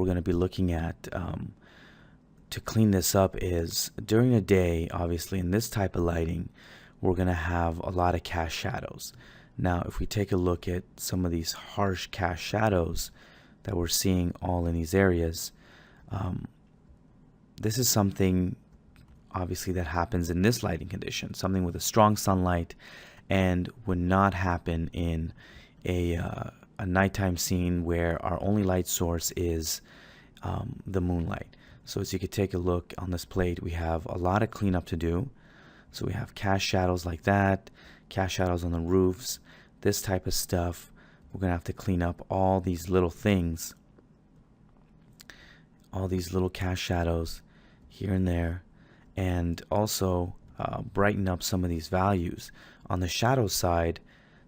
we're going to be looking at to clean this up is during the day, obviously in this type of lighting, we're going to have a lot of cast shadows. Now, if we take a look at some of these harsh cast shadows that we're seeing all in these areas, this is something obviously that happens in this lighting condition, something with a strong sunlight, and would not happen in a nighttime scene where our only light source is the moonlight. So as you could take a look on this plate, we have a lot of cleanup to do. So we have cast shadows like that, cast shadows on the roofs, this type of stuff. We're gonna have to clean up all these little things, all these little cast shadows here and there, and also brighten up some of these values on the shadow side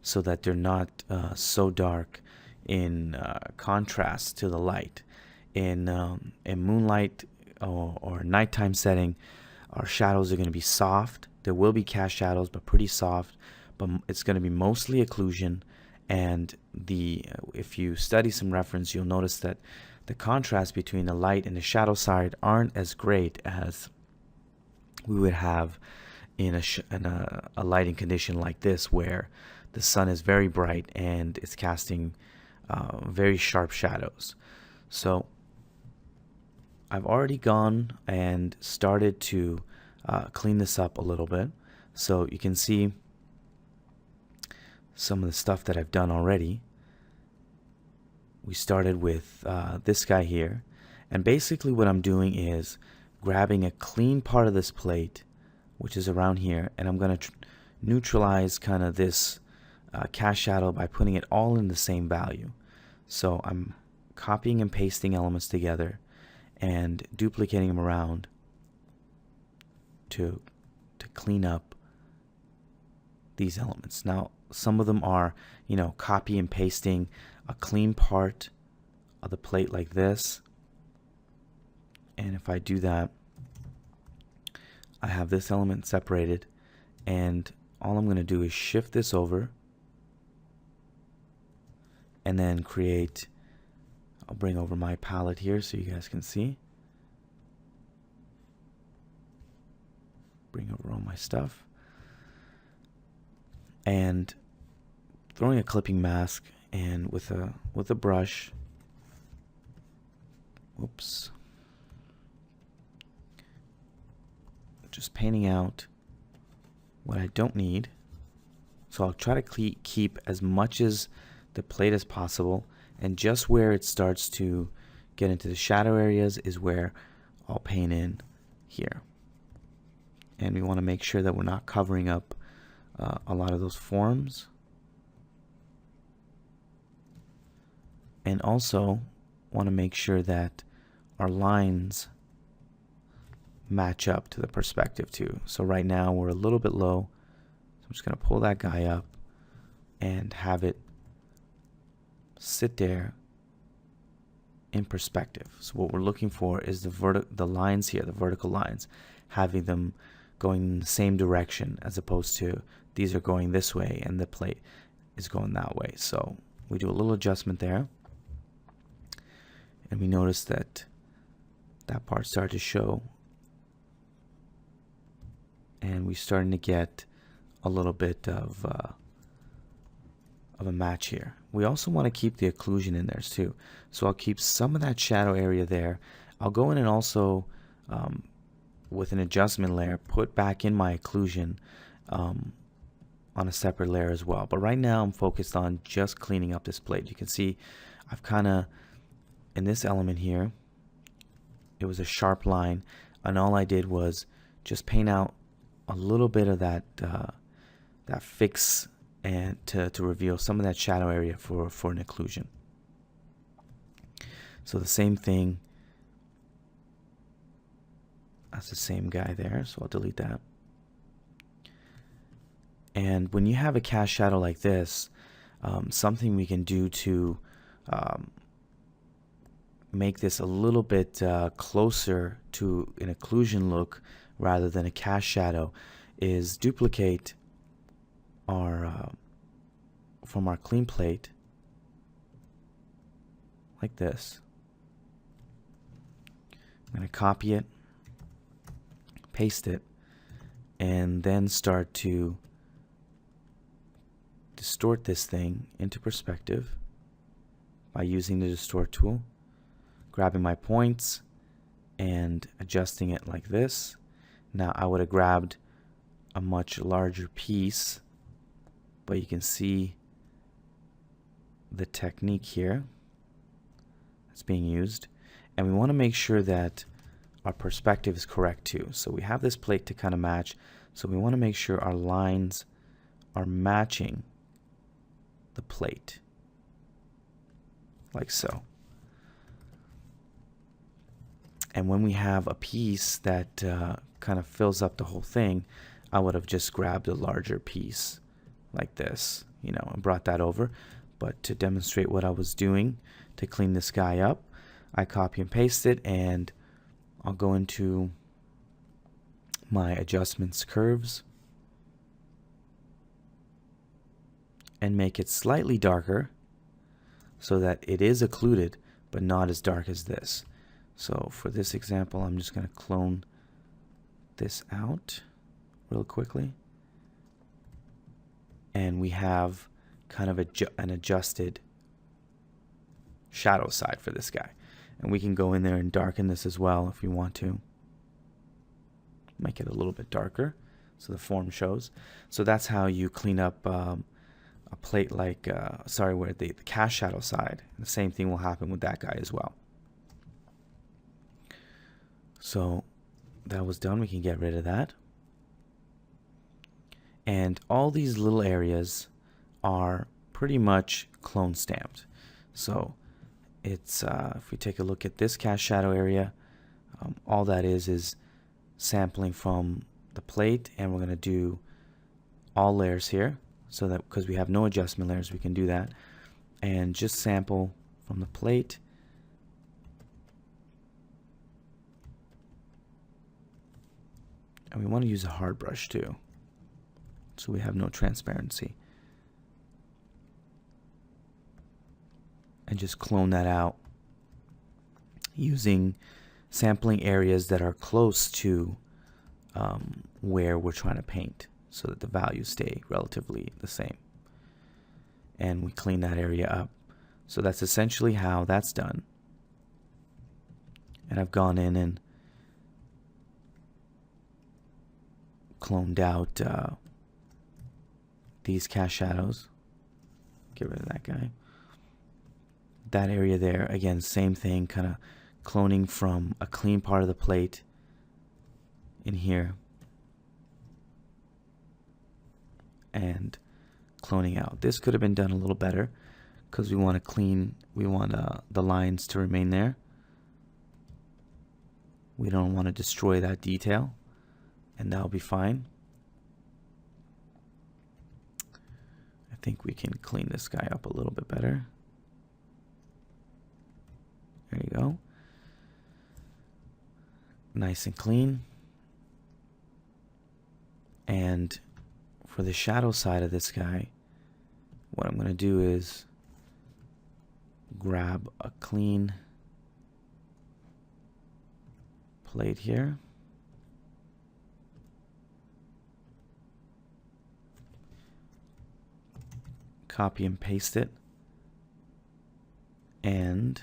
so that they're not so dark in contrast to the light. In moonlight or nighttime setting, our shadows are going to be soft. There will be cast shadows, but pretty soft. But it's going to be mostly occlusion. And if you study some reference, you'll notice that the contrast between the light and the shadow side aren't as great as we would have in a lighting condition like this, where the sun is very bright and it's casting very sharp shadows. So I've already gone and started to clean this up a little bit. So you can see some of the stuff that I've done already. We started with this guy here, and basically what I'm doing is grabbing a clean part of this plate, which is around here, and I'm going to neutralize kind of this cast shadow by putting it all in the same value. So I'm copying and pasting elements together and duplicating them around to clean up these elements. Now, some of them are, copy and pasting a clean part of the plate like this. And if I do that, I have this element separated, and all I'm going to do is shift this over and then create, I'll bring over my palette here so you guys can see. Bring over all my stuff. And throwing a clipping mask, and with a brush, whoops, just painting out what I don't need. So I'll try to keep as much as the plate as possible, and just where it starts to get into the shadow areas is where I'll paint in here. And we want to make sure that we're not covering up a lot of those forms. And also want to make sure that our lines match up to the perspective too. So right now we're a little bit low. So I'm just going to pull that guy up and have it sit there in perspective. So what we're looking for is the lines here, the vertical lines, having them going in the same direction, as opposed to these are going this way and the plate is going that way. So we do a little adjustment there, and we notice that that part started to show, and we're starting to get a little bit of a match here. We also want to keep the occlusion in there too. So I'll keep some of that shadow area there. I'll go in and also with an adjustment layer put back in my occlusion on a separate layer as well. But right now I'm focused on just cleaning up this plate. You can see I've kind of, in this element here, it was a sharp line, and all I did was just paint out a little bit of that that fix, and to reveal some of that shadow area for an occlusion. So the same thing, that's the same guy there, so I'll delete that. And when you have a cast shadow like this, something we can do to make this a little bit closer to an occlusion look rather than a cast shadow is duplicate our from our clean plate like this, to copy it, paste it, and then start to distort this thing into perspective by using the distort tool, grabbing my points and adjusting it like this. Now I would have grabbed a much larger piece, but you can see the technique here that's being used, and we want to make sure that our perspective is correct too. So we have this plate to kind of match, so we want to make sure our lines are matching the plate like so. And when we have a piece that kind of fills up the whole thing, I would have just grabbed a larger piece like this, you know, and brought that over. But to demonstrate what I was doing to clean this guy up, I copy and paste it, and I'll go into my adjustments curves and make it slightly darker so that it is occluded but not as dark as this. So for this example, I'm just going to clone this out real quickly, and we have kind of an adjusted shadow side for this guy. And we can go in there and darken this as well if you want to. Make it a little bit darker so the form shows. So that's how you clean up a plate like, where the cast shadow side. The same thing will happen with that guy as well. So that was done. We can get rid of that. And all these little areas are pretty much clone stamped. So it's if we take a look at this cast shadow area, all that is sampling from the plate, and we're going to do all layers here, so that because we have no adjustment layers, we can do that, and just sample from the plate. And we want to use a hard brush too, so we have no transparency. And just clone that out using sampling areas that are close to where we're trying to paint, so that the values stay relatively the same. And we clean that area up. So that's essentially how that's done. And I've gone in and cloned out these cast shadows. Get rid of that guy. That area there, again, same thing, kind of cloning from a clean part of the plate in here and cloning out. This could have been done a little better because we want to clean, we want the lines to remain there. We don't want to destroy that detail, and that'll be fine. I think we can clean this guy up a little bit better. There you go. Nice and clean. And for the shadow side of this guy, what I'm going to do is grab a clean plate here. Copy and paste it. And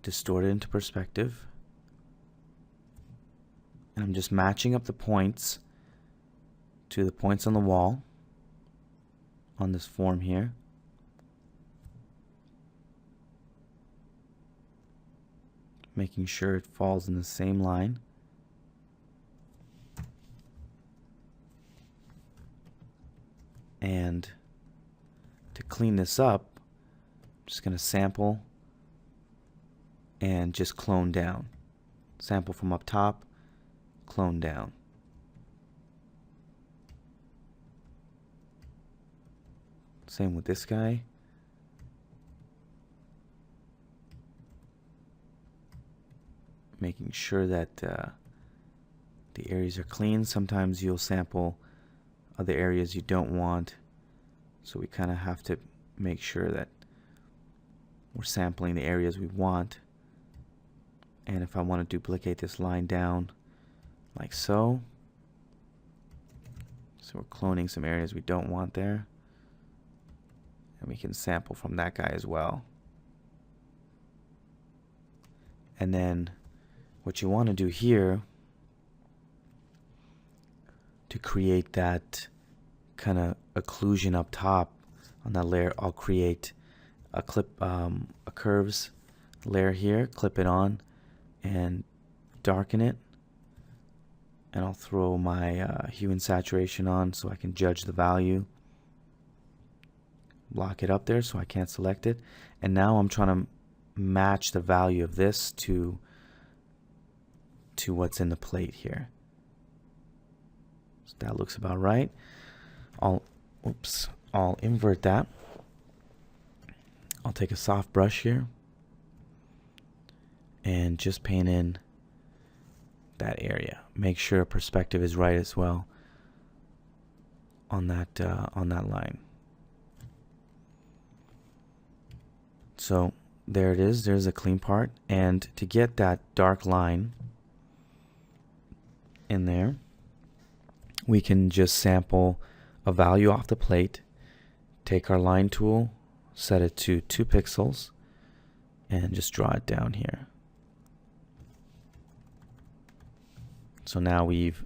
distort it into perspective. And I'm just matching up the points to the points on the wall on this form here. Making sure it falls in the same line. And to clean this up, I'm just going to sample and just clone down. Sample from up top, clone down. Same with this guy. Making sure that the areas are clean. Sometimes you'll sample other areas you don't want, so we kind of have to make sure that we're sampling the areas we want. And if I want to duplicate this line down like so, so we're cloning some areas we don't want there. And we can sample from that guy as well. And then what you want to do here to create that kind of occlusion up top on that layer, I'll create a curves layer here, clip it on and darken it. And I'll throw my hue and saturation on so I can judge the value. Lock it up there so I can't select it. And now I'm trying to match the value of this to what's in the plate here. So that looks about right. I'll invert that. I'll take a soft brush here and just paint in that area. Make sure perspective is right as well on that line. So there it is. There's a clean part. And to get that dark line in there, we can just sample a value off the plate, take our line tool, set it to 2 pixels, and just draw it down here. So now we've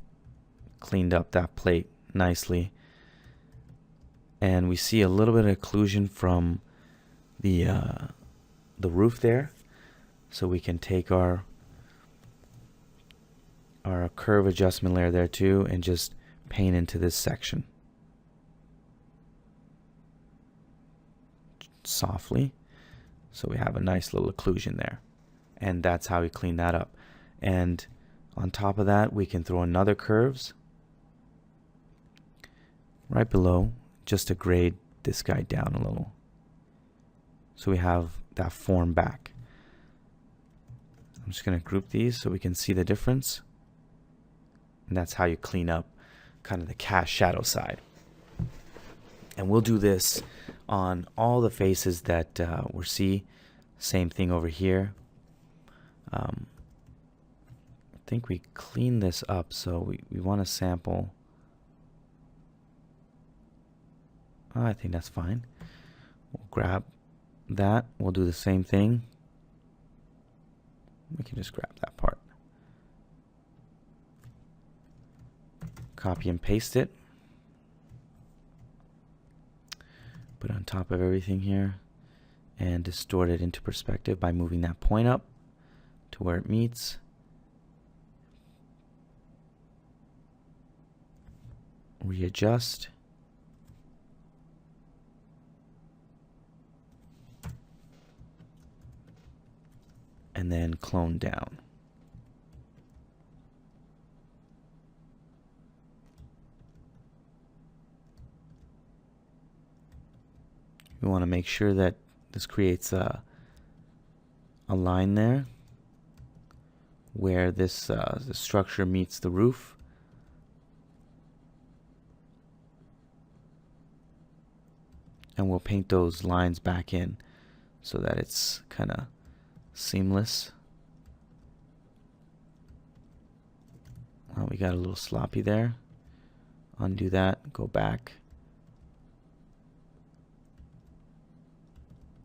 cleaned up that plate nicely. And we see a little bit of occlusion from the roof there. So we can take our curve adjustment layer there too and just paint into this section softly, so we have a nice little occlusion there. And that's how we clean that up. And on top of that, we can throw another curves right below just to grade this guy down a little, so we have that form back. I'm just going to group these so we can see the difference. And that's how you clean up kind of the cast shadow side. And we'll do this on all the faces that we see. Same thing over here. I think we clean this up, so we want to sample. I think that's fine. We'll grab that. We'll do the same thing. We can just grab that part. Copy and paste it. Put it on top of everything here and distort it into perspective by moving that point up to where it meets. Readjust. And then clone down. We want to make sure that this creates a line there where this the structure meets the roof. And we'll paint those lines back in so that it's kind of seamless. Well, we got a little sloppy there. Undo that, go back.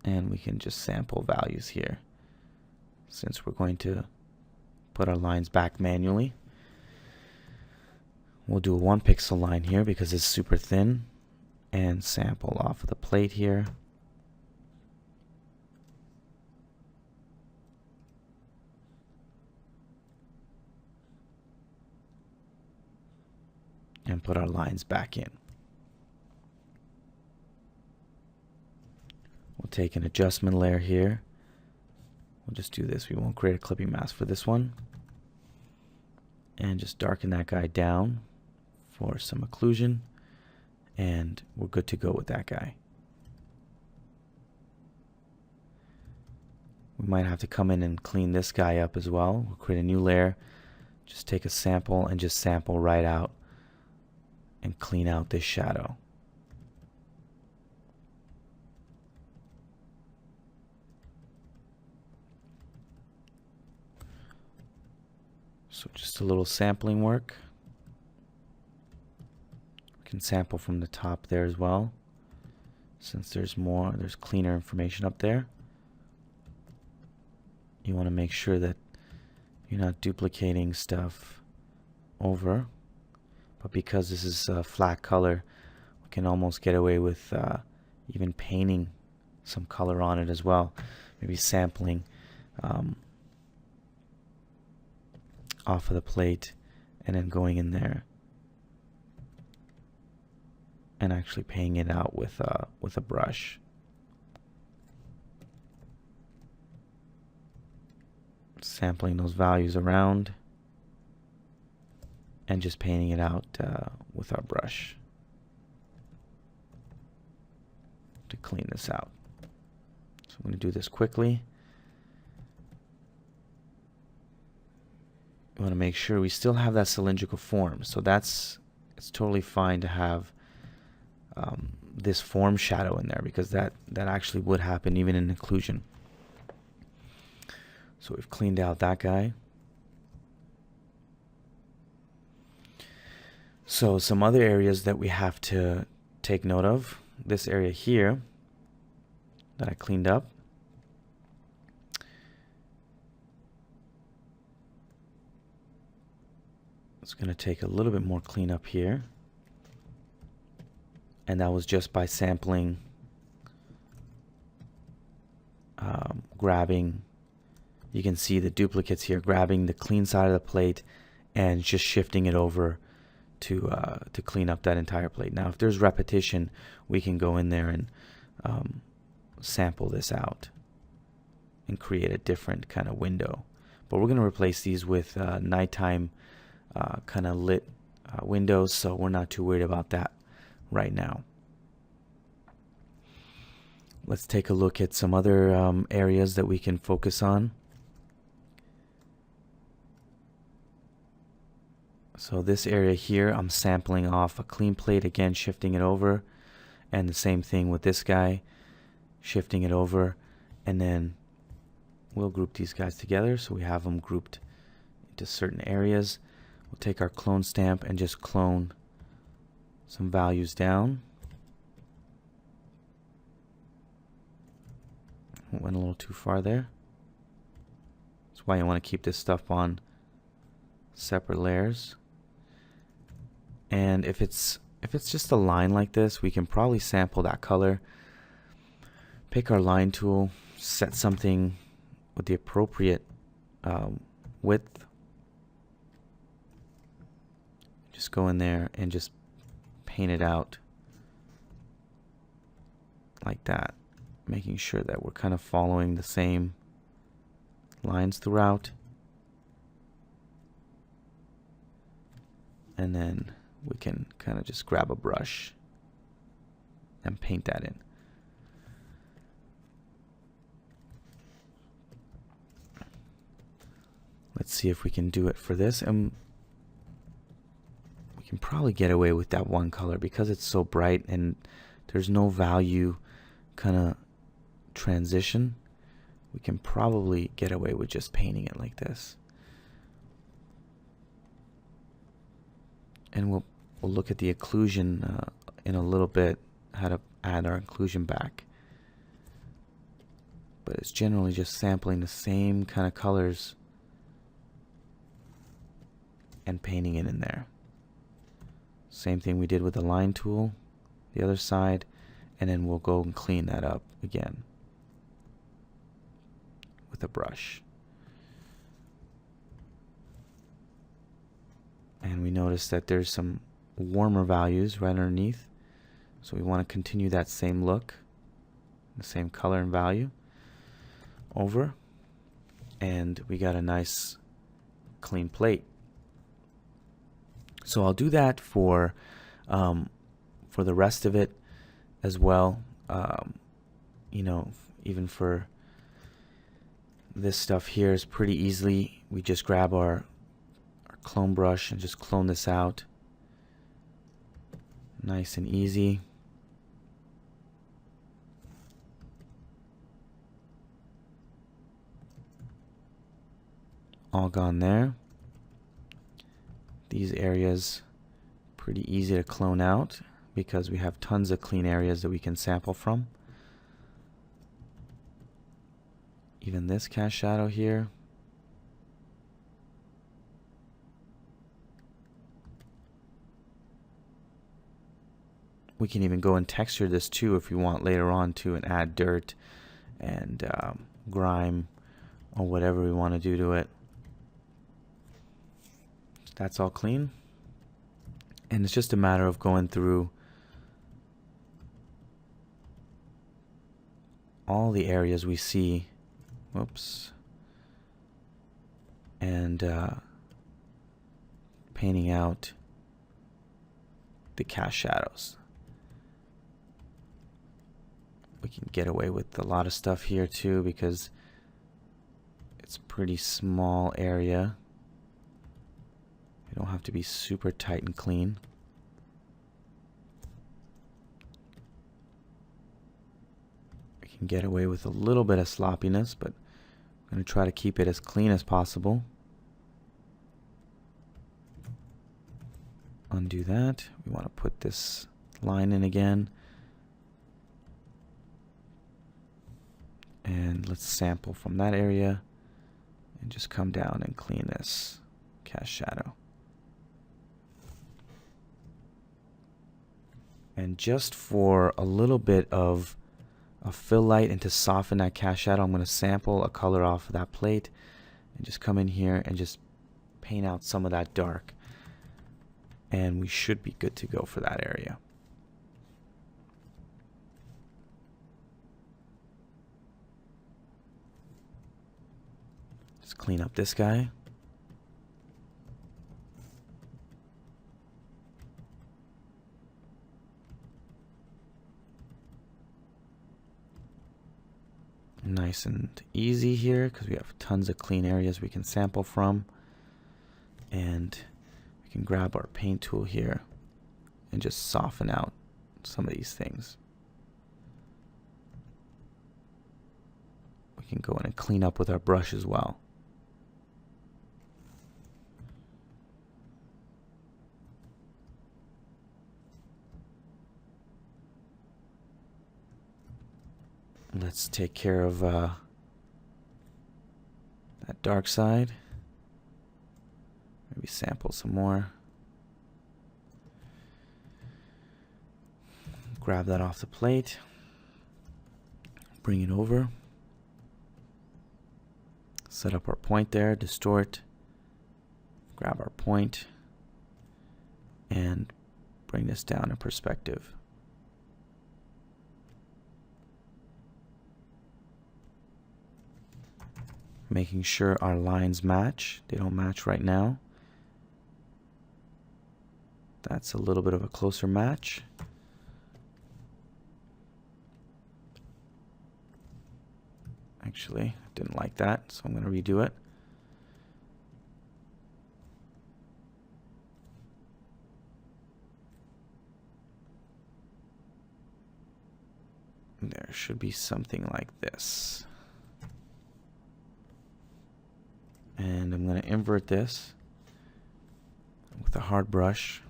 And we can just sample values here, since we're going to put our lines back manually. We'll do a 1 pixel line here because it's super thin, and sample off of the plate here. And put our lines back in. We'll take an adjustment layer here. We'll just do this. We won't create a clipping mask for this one. And just darken that guy down for some occlusion. And we're good to go with that guy. We might have to come in and clean this guy up as well. We'll create a new layer. Just take a sample and just sample right out and clean out this shadow. So just a little sampling work. We can sample from the top there as well, since there's cleaner information up there. You want to make sure that you're not duplicating stuff over, but because this is a flat color, we can almost get away with even painting some color on it as well. Maybe sampling off of the plate and then going in there and actually painting it out with a brush. Sampling those values around and just painting it out with our brush to clean this out. So I'm going to do this quickly. We want to make sure we still have that cylindrical form. So it's totally fine to have this form shadow in there, because that actually would happen even in occlusion. So we've cleaned out that guy. So some other areas that we have to take note of. This area here that I cleaned up. It's going to take a little bit more cleanup here. And that was just by sampling, grabbing, you can see the duplicates here, grabbing the clean side of the plate and just shifting it over to clean up that entire plate. Now, if there's repetition, we can go in there and sample this out and create a different kind of window. But we're going to replace these with nighttime kind of lit windows, so we're not too worried about that right now. Let's take a look at some other areas that we can focus on. So this area here, I'm sampling off a clean plate, again shifting it over, and the same thing with this guy, shifting it over, and then we'll group these guys together so we have them grouped into certain areas. We'll take our clone stamp and just clone some values down. Went a little too far there. That's why you want to keep this stuff on separate layers. And if it's just a line like this, we can probably sample that color. Pick our line tool, set something with the appropriate width. Just go in there and just paint it out like that, making sure that we're kind of following the same lines throughout. And then we can kind of just grab a brush and paint that in. Let's see if we can do it for this. And we can probably get away with that one color because it's so bright and there's no value kind of transition. We can probably get away with just painting it like this. And we'll look at the occlusion in a little bit, how to add our occlusion back. But it's generally just sampling the same kind of colors and painting it in there. Same thing we did with the line tool, the other side, and then we'll go and clean that up again with a brush. And we notice that there's some warmer values right underneath. So we want to continue that same look, the same color and value over. And we got a nice clean plate. So I'll do that for the rest of it as well. You know, even for this stuff here is pretty easily. We just grab our clone brush and just clone this out. Nice and easy. All gone there. These areas pretty easy to clone out because we have tons of clean areas that we can sample from. Even this cast shadow here. We can even go and texture this too if we want later on to, and add dirt and grime or whatever we want to do to it. That's all clean. And it's just a matter of going through all the areas we see. Whoops. And painting out the cast shadows. We can get away with a lot of stuff here too because it's a pretty small area. You don't have to be super tight and clean. We can get away with a little bit of sloppiness, but I'm going to try to keep it as clean as possible. Undo that. We want to put this line in again. And let's sample from that area and just come down and clean this cast shadow. And just for a little bit of a fill light and to soften that cast shadow, I'm going to sample a color off of that plate and just come in here and just paint out some of that dark. And we should be good to go for that area. Let's clean up this guy. Nice and easy here because we have tons of clean areas we can sample from. And we can grab our paint tool here and just soften out some of these things. We can go in and clean up with our brush as well. Let's take care of that dark side. Maybe sample some more. Grab that off the plate. Bring it over. Set up our point there, distort. Grab our point. And bring this down in perspective. Making sure our lines match. They don't match right now. That's a little bit of a closer match. Actually, I didn't like that, so I'm going to redo it. There should be something like this. And I'm going to invert this with a hard brush.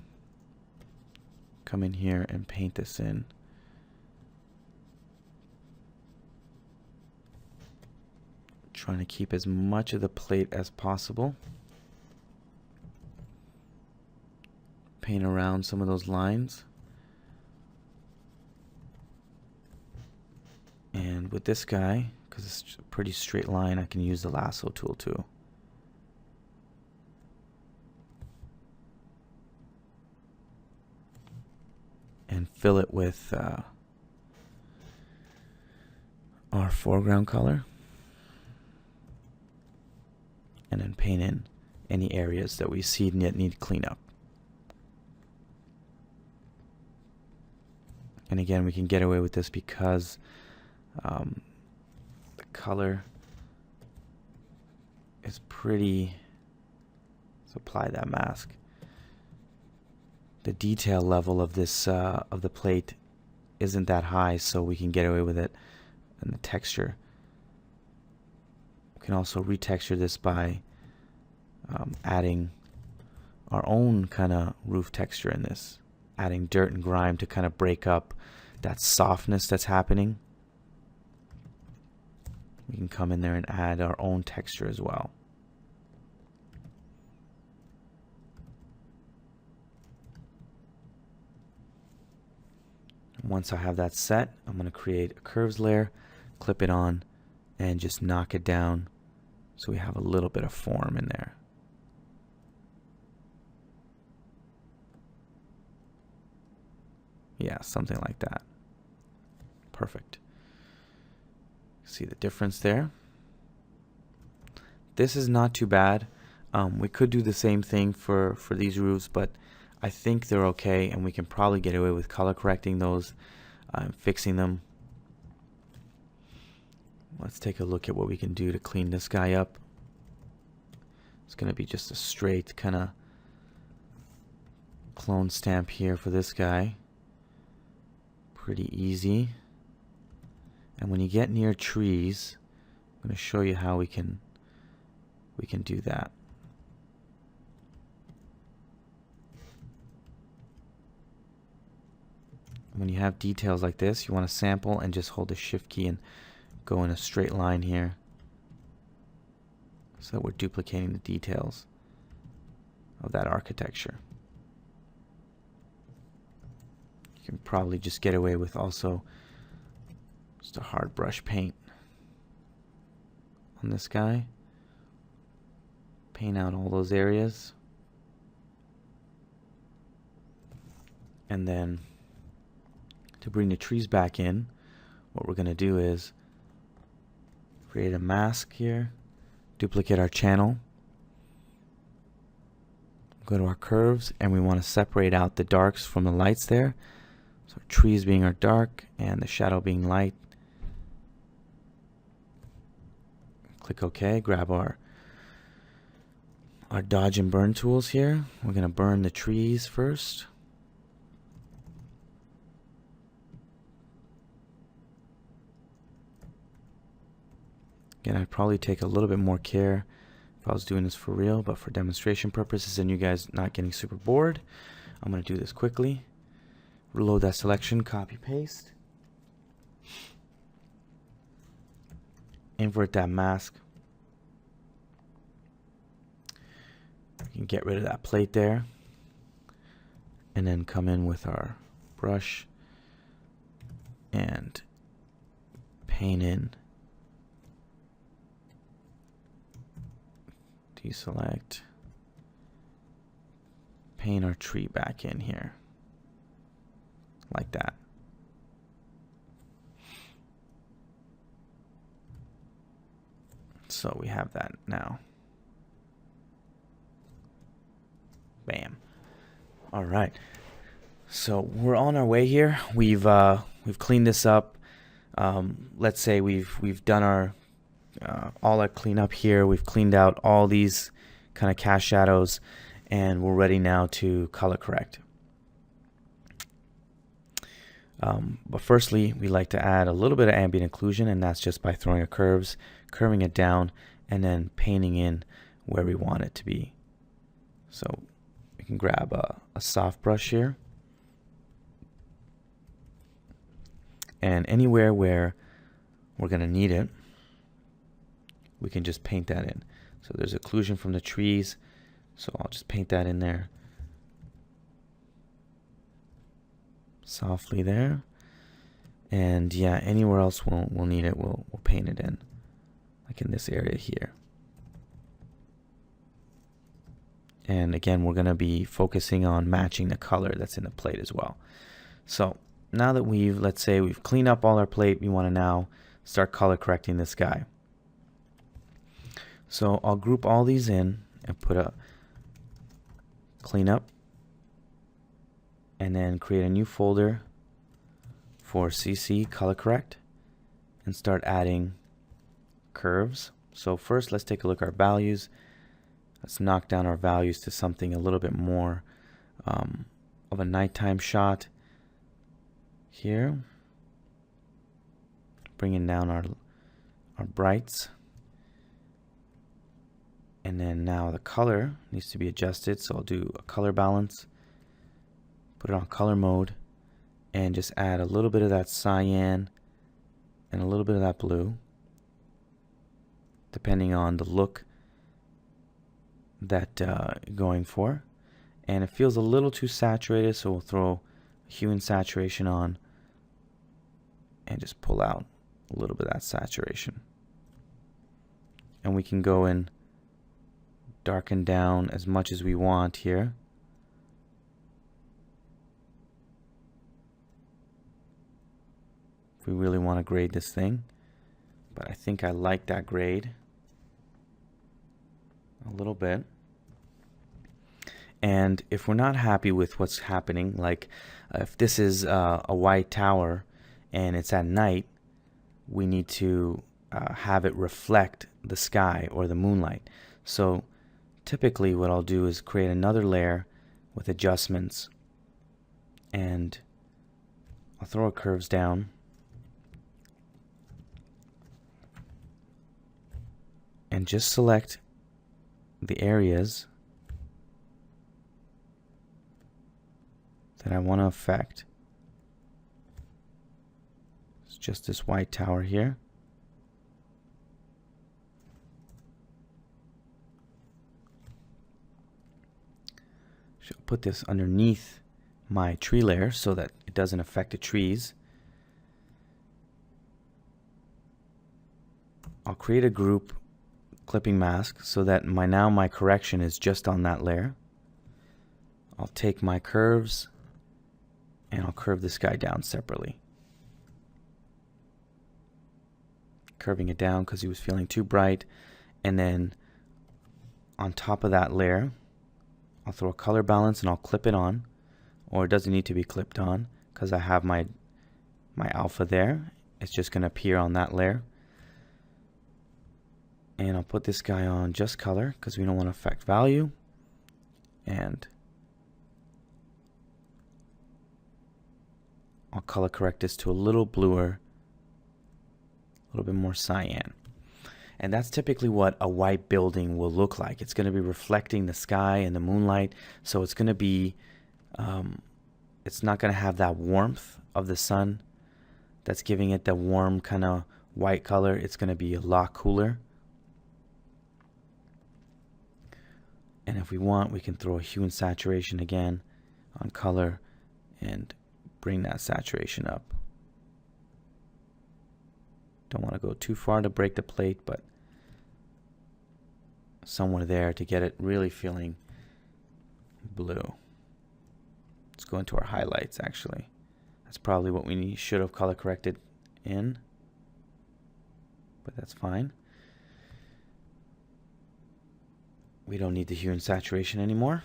Come in here and paint this in. Trying to keep as much of the plate as possible. Paint around some of those lines. And with this guy, because it's a pretty straight line, I can use the lasso tool too. And fill it with our foreground color. And then paint in any areas that we see that need cleanup. And again, we can get away with this because the color is pretty. Let's apply that mask. The detail level of this of the plate isn't that high, so we can get away with it. And the texture, we can also retexture this by adding our own kind of roof texture in this, adding dirt and grime to kind of break up that softness that's happening. We can come in there and add our own texture as well. Once I have that set, I'm going to create a curves layer, clip it on, and just knock it down so we have a little bit of form in there. Yeah, something like that. Perfect. See the difference there? This is not too bad. We could do the same thing for these roofs, but I think they're okay, and we can probably get away with color correcting those, fixing them. Let's take a look at what we can do to clean this guy up. It's going to be just a straight kind of clone stamp here for this guy. Pretty easy. And when you get near trees, I'm going to show you how we can do that. When you have details like this, you want to sample and just hold the shift key and go in a straight line here so that we're duplicating the details of that architecture. You can probably just get away with also just a hard brush paint on this guy. Paint out all those areas. And then to bring the trees back in, what we're going to do is create a mask here, duplicate our channel, go to our curves, and we want to separate out the darks from the lights there. So trees being our dark and the shadow being light. Click OK, grab our dodge and burn tools here. We're going to burn the trees first. Again, I'd probably take a little bit more care if I was doing this for real, but for demonstration purposes and you guys not getting super bored, I'm going to do this quickly. Reload that selection, copy paste. Invert that mask. We can get rid of that plate there. And then come in with our brush and paint in. Deselect. Paint our tree back in here. Like that. So we have that now. Bam. All right. So we're on our way here. We've cleaned this up. Let's say we've done our all our cleanup here. We've cleaned out all these kind of cast shadows, and we're ready now to color correct. But firstly, we like to add a little bit of ambient occlusion, and that's just by throwing a curving it down, and then painting in where we want it to be. So we can grab a soft brush here, and anywhere where we're going to need it, we can just paint that in. So there's occlusion from the trees, so I'll just paint that in there softly there. And yeah, anywhere else we'll need it, we'll paint it in, like in this area here. And again, we're going to be focusing on matching the color that's in the plate as well. So now that let's say we've cleaned up all our plate, we want to now start color correcting this guy. So I'll group all these in and put a cleanup, and then create a new folder for CC color correct and start adding curves. So first, let's take a look at our values. Let's knock down our values to something a little bit more of a nighttime shot here. Bringing down our brights. And then now the color needs to be adjusted, so I'll do a color balance, put it on color mode, and just add a little bit of that cyan and a little bit of that blue, depending on the look that you're going for. And it feels a little too saturated, so we'll throw hue and saturation on and just pull out a little bit of that saturation. And we can go and darken down as much as we want here. If we really want to grade this thing. But I think I like that grade a little bit. And if we're not happy with what's happening, like if this is a white tower and it's at night, we need to have it reflect the sky or the moonlight. So typically what I'll do is create another layer with adjustments, and I'll throw curves down, and just select the areas that I want to affect. It's just this white tower here. Should put this underneath my tree layer so that it doesn't affect the trees. I'll create a group clipping mask so that my correction is just on that layer. I'll take my curves and I'll curve this guy down separately. Curving it down because he was feeling too bright. And then on top of that layer, I'll throw a color balance and I'll clip it on. Or it doesn't need to be clipped on because I have my alpha there. It's just going to appear on that layer. And I'll put this guy on just color because we don't want to affect value. And I'll color correct this to a little bluer, a little bit more cyan. And that's typically what a white building will look like. It's going to be reflecting the sky and the moonlight. So it's going to be, it's not going to have that warmth of the sun that's giving it the warm kind of white color. It's going to be a lot cooler. And if we want, we can throw a hue and saturation again on color and bring that saturation up. Don't want to go too far to break the plate, but somewhere there to get it really feeling blue. Let's go into our highlights actually. That's probably what we should have color corrected in, but that's fine. We don't need the hue and saturation anymore.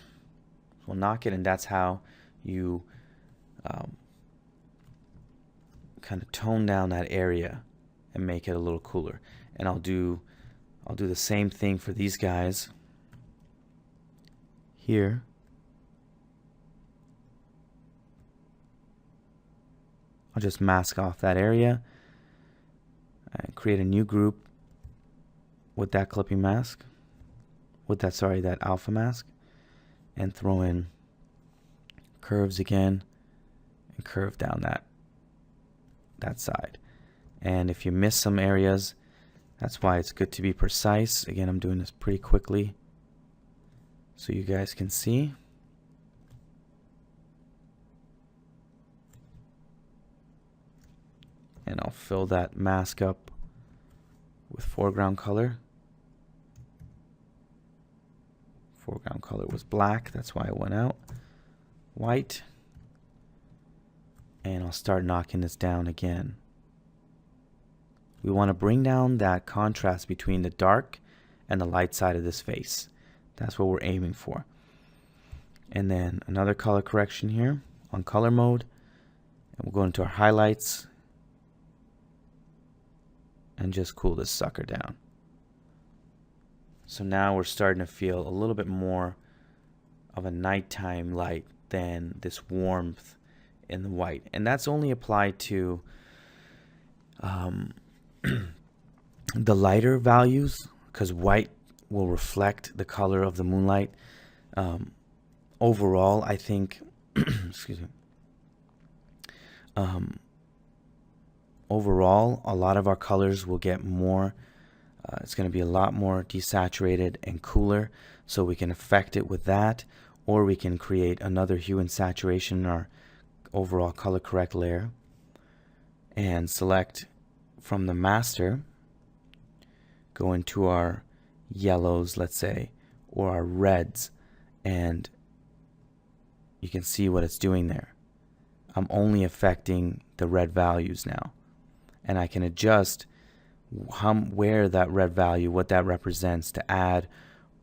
We'll knock it, and that's how you kind of tone down that area and make it a little cooler. And I'll do the same thing for these guys here. I'll just mask off that area and create a new group with that clipping mask, with that, sorry, that alpha mask, and throw in curves again and curve down that side. And if you miss some areas, that's why it's good to be precise. Again, I'm doing this pretty quickly so you guys can see. And I'll fill that mask up with foreground color. Foreground color was black, that's why it went out. White. And I'll start knocking this down again. We want to bring down that contrast between the dark and the light side of this face. That's what we're aiming for. And then another color correction here on color mode. And we'll go into our highlights and just cool this sucker down. So now we're starting to feel a little bit more of a nighttime light than this warmth in the white. And that's only applied to the lighter values, because white will reflect the color of the moonlight. Overall, I think, excuse me, overall, a lot of our colors will get more, it's going to be a lot more desaturated and cooler, so we can affect it with that, or we can create another hue and saturation in our overall color correct layer, and select from the master, go into our yellows, let's say, or our reds, and you can see what it's doing there. I'm only affecting the red values now, and I can adjust where that red value, what that represents, to add,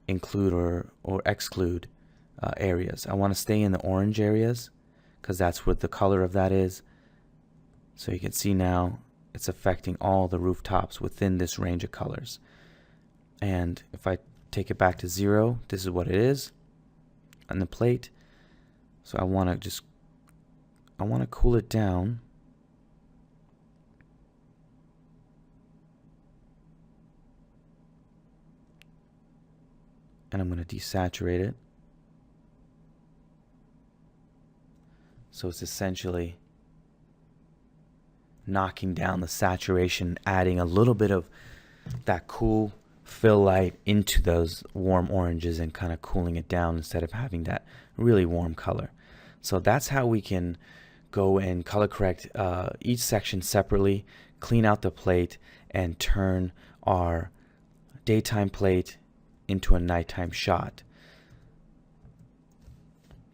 include, or exclude areas. I want to stay in the orange areas because that's what the color of that is. So you can see now it's affecting all the rooftops within this range of colors. And if I take it back to 0, this is what it is on the plate. So I want to cool it down. And I'm going to desaturate it. So it's essentially knocking down the saturation, adding a little bit of that cool fill light into those warm oranges and kind of cooling it down instead of having that really warm color. So that's how we can go and color correct each section separately, clean out the plate, and turn our daytime plate into a nighttime shot.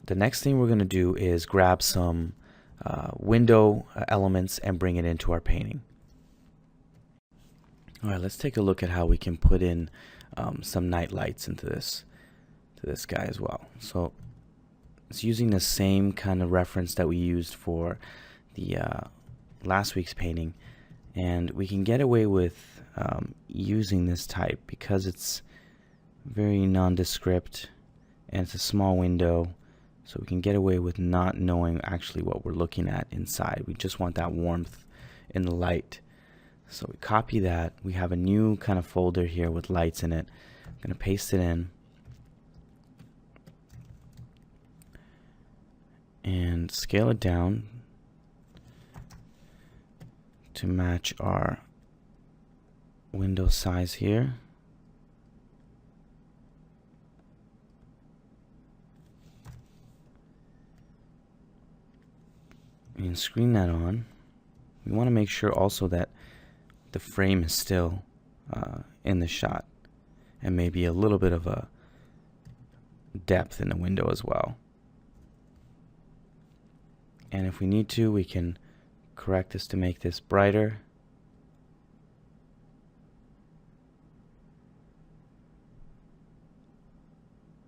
The next thing we're going to do is grab some window elements and bring it into our painting. Alright, let's take a look at how we can put in some night lights into this guy as well. So it's using the same kind of reference that we used for the last week's painting, and we can get away with using this type because it's very nondescript and it's a small window, so we can get away with not knowing actually what we're looking at inside. We just want that warmth in the light. So we copy that. We have a new kind of folder here with lights in it. I'm going to paste it in and scale it down to match our window size here. And screen that on. We want to make sure also that the frame is still in the shot, and maybe a little bit of a depth in the window as well. And if we need to, we can correct this to make this brighter.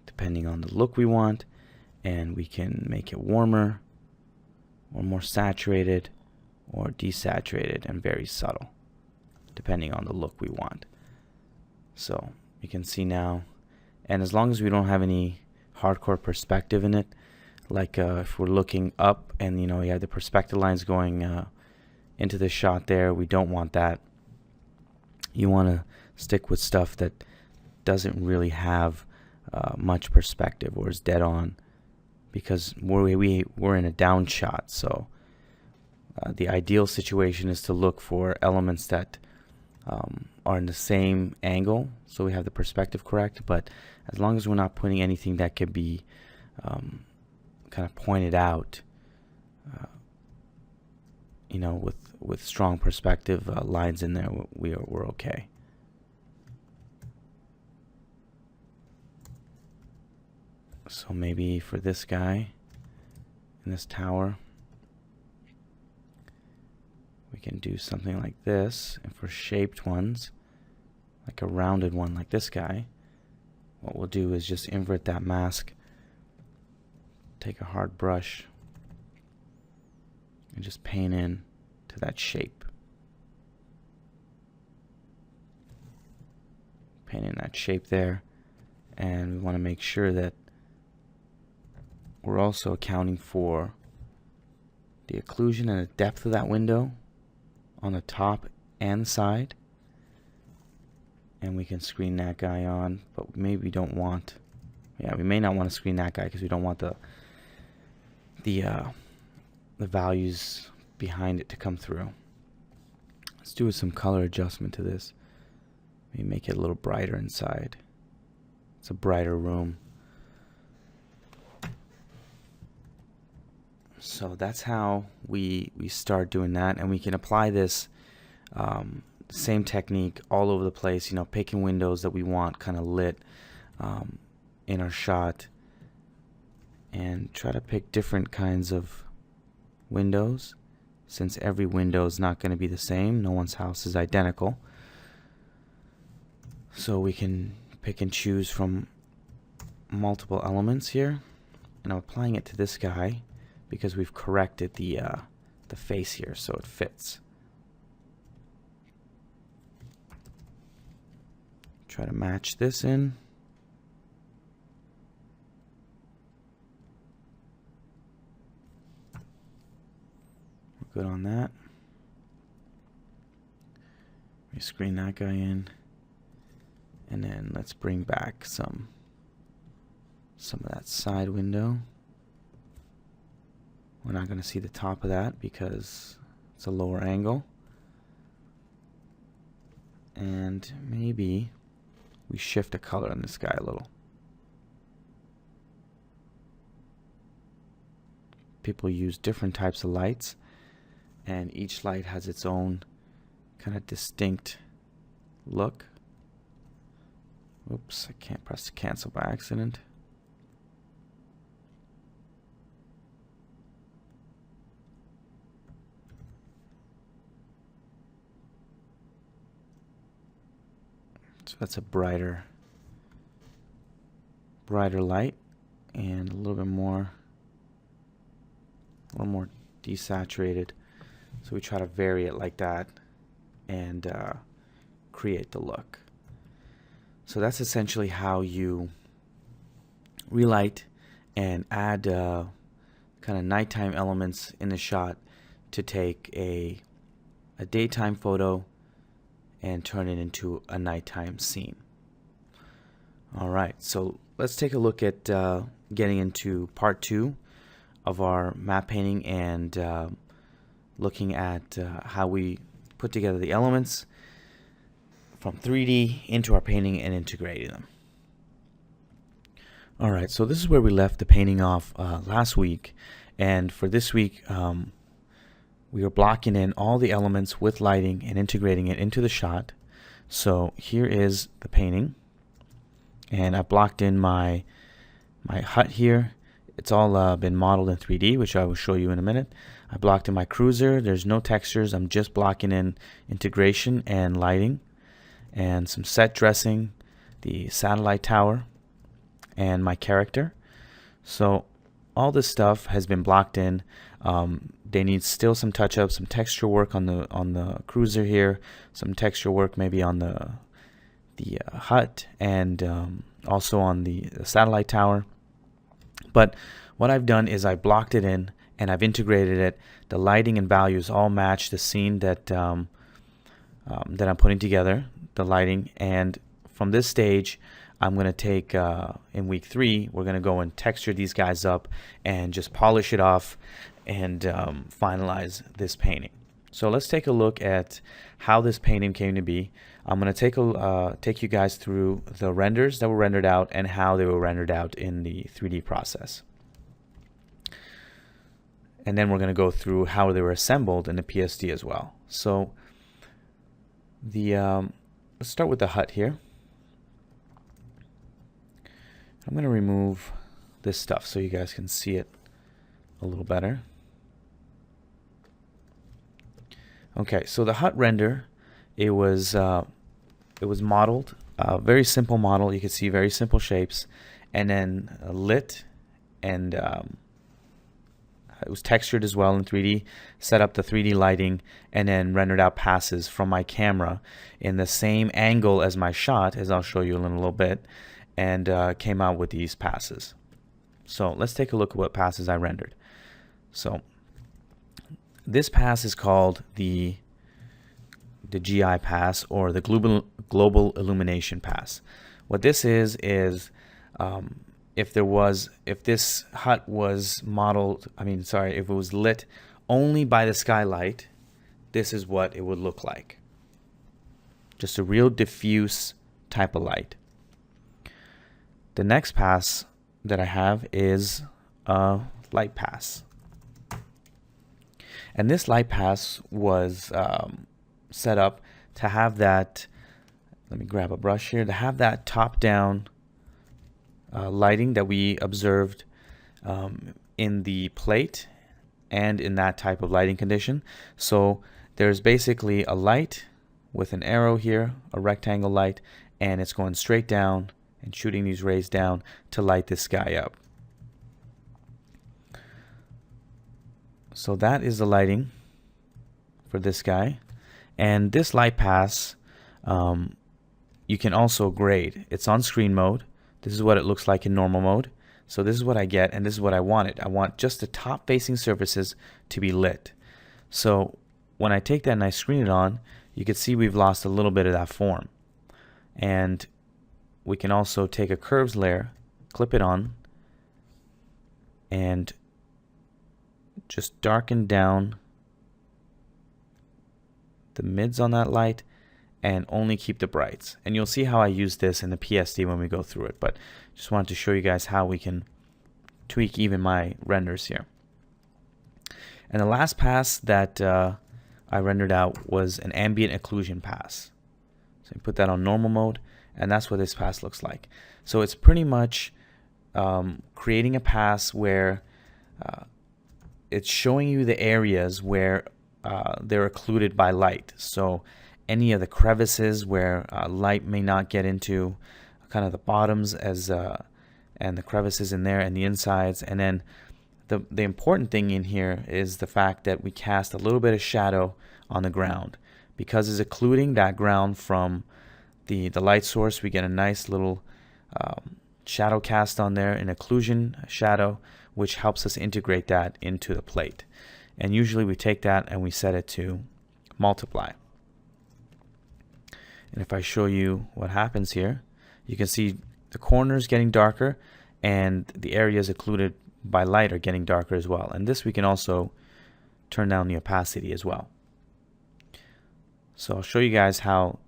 Depending on the look we want, and we can make it warmer or more saturated or desaturated and very subtle, depending on the look we want. So you can see now, and as long as we don't have any hardcore perspective in it, like if we're looking up and you have the perspective lines going into the shot there, we don't want that. You want to stick with stuff that doesn't really have much perspective or is dead on, because we're in a down shot. So the ideal situation is to look for elements that are in the same angle, so we have the perspective correct. But as long as we're not putting anything that could be kind of pointed out, with strong perspective lines in there, we're okay. So maybe for this guy in this tower, we can do something like this. And for shaped ones, like a rounded one like this guy, what we'll do is just invert that mask, take a hard brush, and just paint in to that shape. Paint in that shape there, and we want to make sure that we're also accounting for the occlusion and the depth of that window on the top and the side. and we can screen that guy on, but maybe we don't want, yeah, we may not want to screen that guy because we don't want the values behind it to come through. Let's do some color adjustment to this. Maybe make it a little brighter inside. It's a brighter room. So that's how we start doing that, and we can apply this same technique all over the place, you know, picking windows that we want kind of lit in our shot, and try to pick different kinds of windows, since every window is not going to be the same. No one's house is identical, so we can pick and choose from multiple elements here. And I'm applying it to this guy because we've corrected the face here so it fits. Try to match this in. We're good on that. We screen that guy in, and then let's bring back some of that side window. We're not going to see the top of that because it's a lower angle. And maybe we shift a color on this guy a little. People use different types of lights, and each light has its own kind of distinct look. Oops, I can't press cancel by accident. So that's a brighter light, and a little more desaturated. So we try to vary it like that and create the look. So that's essentially how you relight and add kind of nighttime elements in the shot to take a daytime photo and turn it into a nighttime scene. Alright, so let's take a look at getting into part 2 of our map painting and looking at how we put together the elements from 3D into our painting and integrating them. Alright, so this is where we left the painting off last week, and for this week we are blocking in all the elements with lighting and integrating it into the shot. So here is the painting, and I've blocked in my hut here. It's all been modeled in 3D, which I will show you in a minute. I blocked in my cruiser. There's no textures. I'm just blocking in integration and lighting and some set dressing, the satellite tower, and my character. So all this stuff has been blocked in. They need still some touch-ups, some texture work on the cruiser here, some texture work maybe on the hut, and also on the satellite tower. But what I've done is I blocked it in and I've integrated it. The lighting and values all match the scene that I'm putting together, the lighting. And from this stage, I'm going to take, in week 3, we're going to go and texture these guys up and just polish it off and finalize this painting. So let's take a look at how this painting came to be. I'm going to take you guys through the renders that were rendered out and how they were rendered out in the 3D process. And then we're going to go through how they were assembled in the PSD as well. So let's start with the hut here. I'm going to remove this stuff so you guys can see it a little better. Okay, so the hut render, it was modeled, very simple model. You can see very simple shapes, and then lit, and it was textured as well in 3D. Set up the 3D lighting, and then rendered out passes from my camera in the same angle as my shot, as I'll show you in a little bit, and came out with these passes. So let's take a look at what passes I rendered. So this pass is called the GI pass, or the global illumination pass. What this is if this hut was modeled, if it was lit only by the skylight, this is what it would look like. Just a real diffuse type of light. The next pass that I have is a light pass. And this light pass was set up to have that, let me grab a brush here, to have that top-down lighting that we observed in the plate and in that type of lighting condition. So there's basically a light with an arrow here, a rectangle light, and it's going straight down and shooting these rays down to light this guy up. So that is the lighting for this guy. And this light pass, you can also grade. It's on screen mode. This is what it looks like in normal mode. So this is what I get, and this is what I wanted. I want just the top facing surfaces to be lit. So when I take that and I screen it on, you can see we've lost a little bit of that form. And we can also take a curves layer, clip it on, and just darken down the mids on that light and only keep the brights. And you'll see how I use this in the PSD when we go through it, but just wanted to show you guys how we can tweak even my renders here. And the last pass that I rendered out was an ambient occlusion pass. So I put that on normal mode, and that's what this pass looks like. So it's pretty much creating a pass where it's showing you the areas where they're occluded by light. So any of the crevices where light may not get into, kind of the bottoms and the crevices in there and the insides. And then the important thing in here is the fact that we cast a little bit of shadow on the ground. Because it's occluding that ground from the light source, we get a nice little shadow cast on there, an occlusion shadow, which helps us integrate that into the plate. And usually we take that and we set it to multiply. And if I show you what happens here, you can see the corners getting darker and the areas occluded by light are getting darker as well. And this we can also turn down the opacity as well. So I'll show you guys how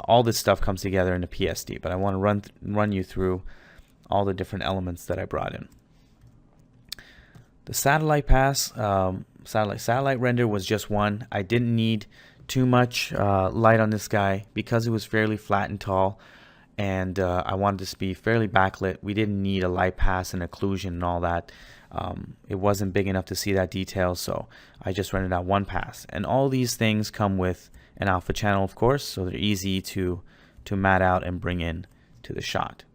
all this stuff comes together in the PSD, but I want to run you through all the different elements that I brought in. The satellite pass, satellite render was just one. I didn't need too much light on this guy because it was fairly flat and tall, and I wanted this to be fairly backlit. We didn't need a light pass and occlusion and all that. It wasn't big enough to see that detail, so I just rendered out one pass. And all these things come with an alpha channel, of course, so they're easy to mat out and bring in to the shot.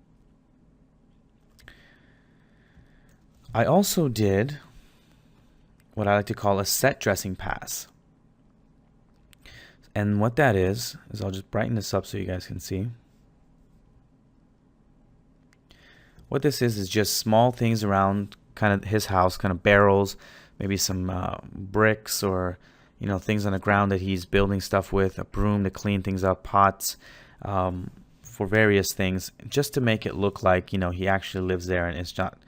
I also did what I like to call a set dressing pass. And what that is I'll just brighten this up so you guys can see. What this is just small things around kind of his house, kind of barrels, maybe some bricks, or things on the ground that he's building stuff with, a broom to clean things up, pots for various things, just to make it look like he actually lives there and it's not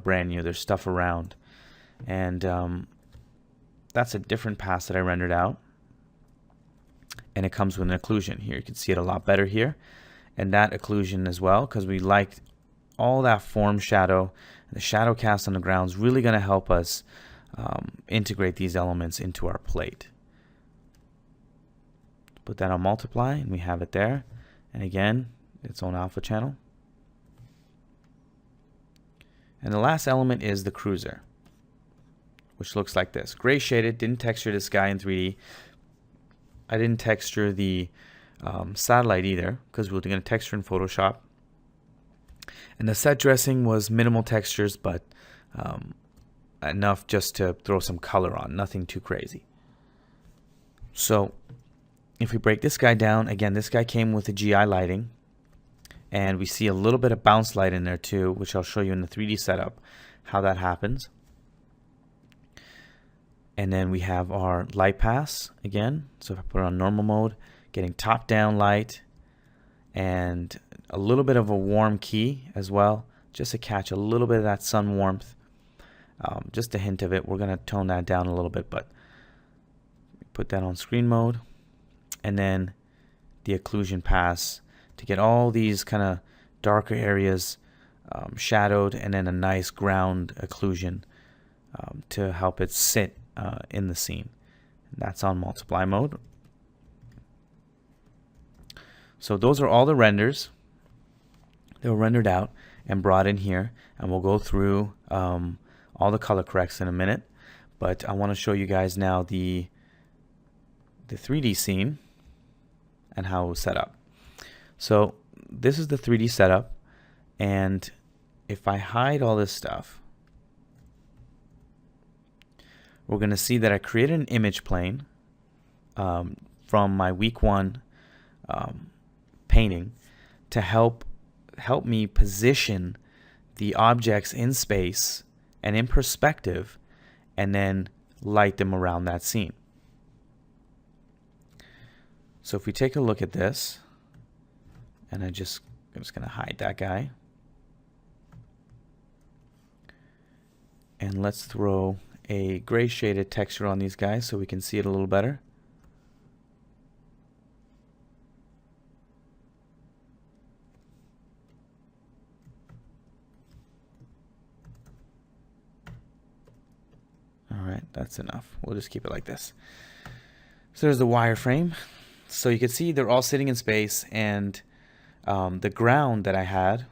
brand new. There's stuff around. And that's a different pass that I rendered out, and it comes with an occlusion. Here you can see it a lot better here, and that occlusion as well, because we liked all that form shadow. The shadow cast on the ground is really going to help us integrate these elements into our plate. Put that on multiply and we have it there, and again its own alpha channel. And the last element is the cruiser, which looks like this. Gray shaded, didn't texture this guy in 3D. I didn't texture the satellite either, because we were going to texture in Photoshop. And the set dressing was minimal textures, but enough just to throw some color on, nothing too crazy. So if we break this guy down, again, this guy came with the GI lighting, and we see a little bit of bounce light in there too, which I'll show you in the 3D setup how that happens. And then we have our light pass again. So if I put it on normal mode, getting top down light and a little bit of a warm key as well, just to catch a little bit of that sun warmth. Just a hint of it. We're going to tone that down a little bit, but put that on screen mode, and then the occlusion pass to get all these kind of darker areas shadowed, and then a nice ground occlusion to help it sit in the scene. That's on multiply mode. So those are all the renders. They were rendered out and brought in here, and we'll go through all the color corrects in a minute. But I want to show you guys now the 3D scene and how it was set up. So this is the 3D setup, and if I hide all this stuff, we're going to see that I created an image plane from my week 1 painting to help me position the objects in space and in perspective, and then light them around that scene. So if we take a look at this, and I'm just going to hide that guy, and let's throw a gray shaded texture on these guys so we can see it a little better. Alright, that's enough. We'll just keep it like this. So there's the wireframe. So you can see they're all sitting in space, and the ground that I had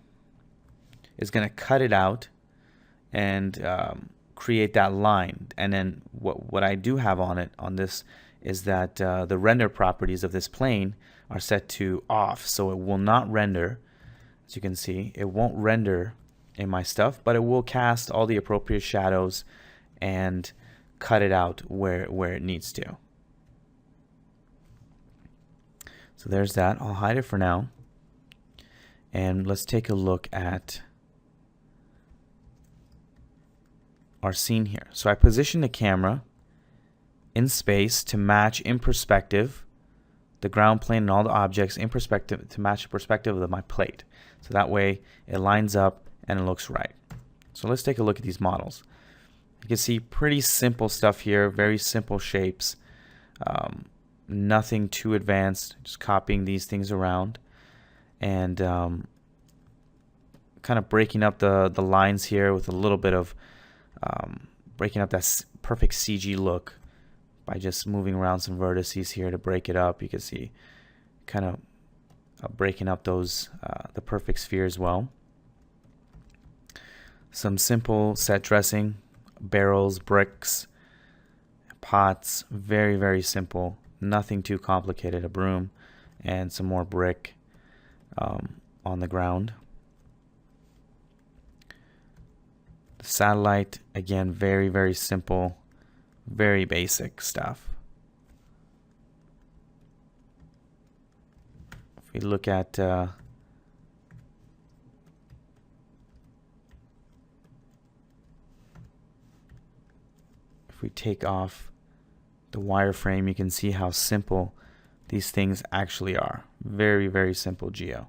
is going to cut it out and create that line. And then what I do have on it, on this, is that the render properties of this plane are set to off, so it will not render. As you can see, it won't render in my stuff, but it will cast all the appropriate shadows and cut it out where it needs to. So there's that. I'll hide it for now, and let's take a look at our scene here. So I positioned the camera in space to match in perspective the ground plane and all the objects in perspective to match the perspective of my plate. So that way it lines up and it looks right. So let's take a look at these models. You can see pretty simple stuff here, very simple shapes, nothing too advanced, just copying these things around and kind of breaking up the lines here with a little bit of breaking up that perfect CG look by just moving around some vertices here to break it up. You can see kind of breaking up those the perfect sphere as well. Some simple set dressing, barrels, bricks, pots, very, very simple, nothing too complicated. A broom and some more brick on the ground. The satellite, again, very, very simple, very basic stuff. If we look at if we take off the wireframe, you can see how simple these things actually are. Very, very simple geo.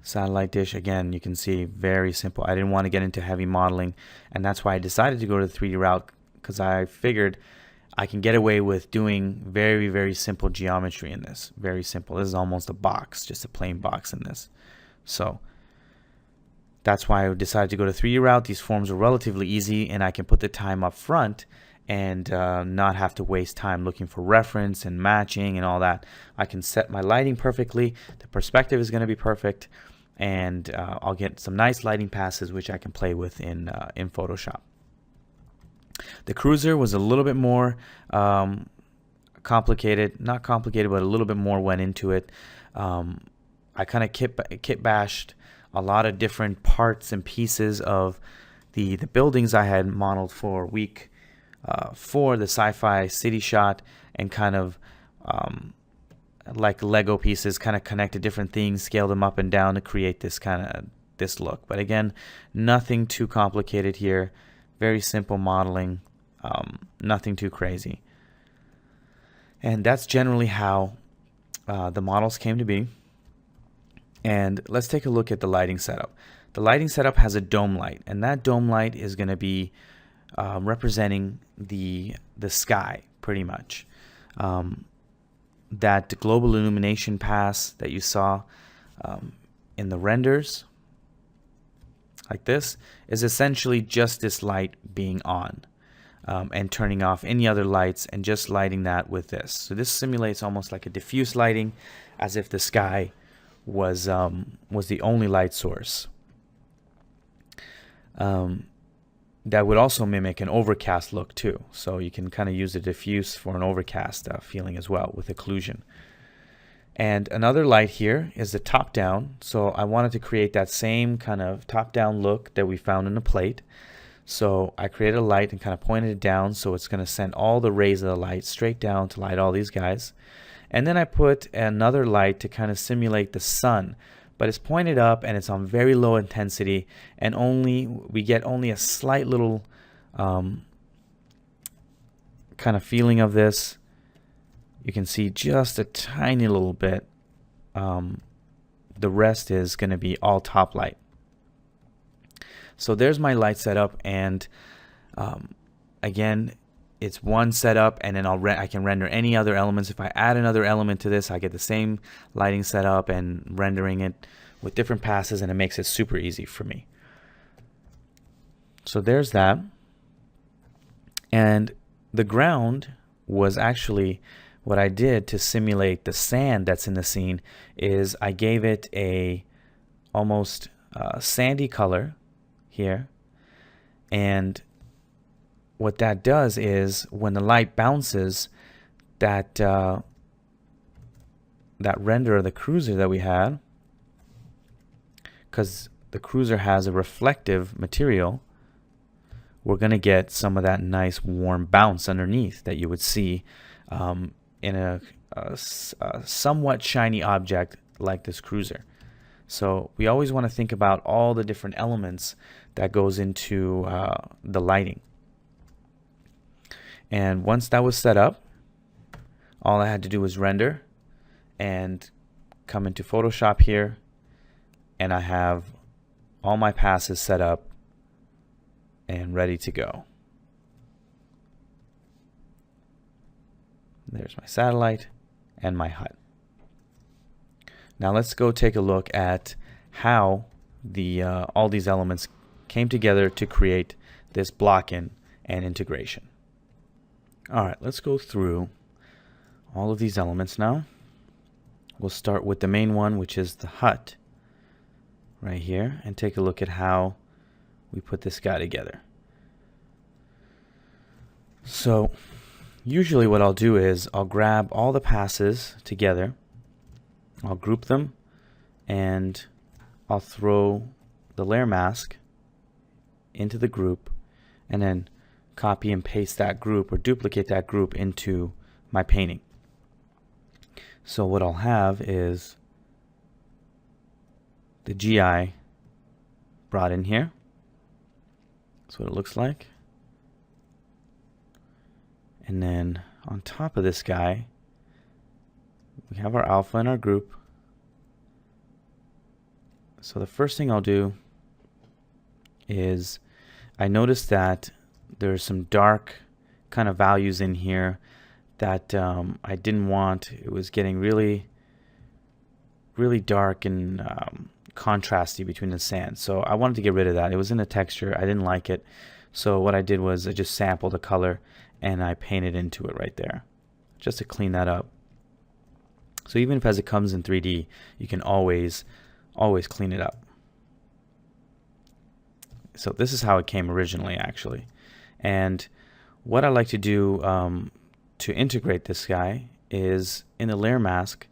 Satellite dish, again, you can see very simple. I didn't want to get into heavy modeling, and that's why I decided to go to the 3D route, because I figured I can get away with doing very, very simple geometry in this. Very simple. This is almost a box, just a plain box in this. So that's why I decided to go to 3D route. These forms are relatively easy, and I can put the time up front and not have to waste time looking for reference and matching and all that. I can set my lighting perfectly. The perspective is going to be perfect, and I'll get some nice lighting passes which I can play with in Photoshop. The cruiser was a little bit more complicated. Not complicated, but a little bit more went into it. I kind of kit bashed a lot of different parts and pieces of the buildings I had modeled for week 4, the sci-fi city shot, and kind of like Lego pieces, kind of connected different things, scaled them up and down to create this this look. But again, nothing too complicated here. Very simple modeling, nothing too crazy. And that's generally how the models came to be. And let's take a look at the lighting setup. The lighting setup has a dome light, and that dome light is going to be representing the sky, pretty much. That global illumination pass that you saw in the renders, like this, is essentially just this light being on and turning off any other lights and just lighting that with this. So this simulates almost like a diffuse lighting, as if the sky was the only light source. That would also mimic an overcast look too. So you can kind of use the diffuse for an overcast feeling as well with occlusion. And another light here is the top down. So I wanted to create that same kind of top down look that we found in the plate. So I created a light and kind of pointed it down, so it's going to send all the rays of the light straight down to light all these guys. And then I put another light to kind of simulate the sun, but it's pointed up and it's on very low intensity, and we get only a slight little kind of feeling of this. You can see just a tiny little bit. The rest is going to be all top light. So there's my light setup, and again, it's one setup, and then I can render any other elements. If I add another element to this, I get the same lighting setup and rendering it with different passes, and it makes it super easy for me. So there's that. And the ground was actually what I did to simulate the sand that's in the scene. Is I gave it a almost sandy color here, and what that does is when the light bounces, that render of the cruiser that we had, because the cruiser has a reflective material, we're going to get some of that nice warm bounce underneath that you would see in a somewhat shiny object like this cruiser. So we always want to think about all the different elements that goes into the lighting. And once that was set up, all I had to do was render and come into Photoshop here, and I have all my passes set up and ready to go. There's my satellite and my hut. Now let's go take a look at how all these elements came together to create this block-in and integration. Alright, let's go through all of these elements now. We'll start with the main one, which is the hut right here, and take a look at how we put this guy together. So usually what I'll do is I'll grab all the passes together, I'll group them, and I'll throw the layer mask into the group, and then copy and paste that group or duplicate that group into my painting. So what I'll have is the GI brought in here. That's what it looks like. And then on top of this guy, we have our alpha in our group. So the first thing I'll do is I noticed that there's some dark kind of values in here that I didn't want. It was getting really dark and contrasty between the sand. So I wanted to get rid of that. It was in the texture. I didn't like it. So what I did was I just sampled the color and I painted into it right there, just to clean that up. So even if as it comes in 3D, you can always clean it up. So this is how it came originally, actually. And what I like to do to integrate this guy is in the layer mask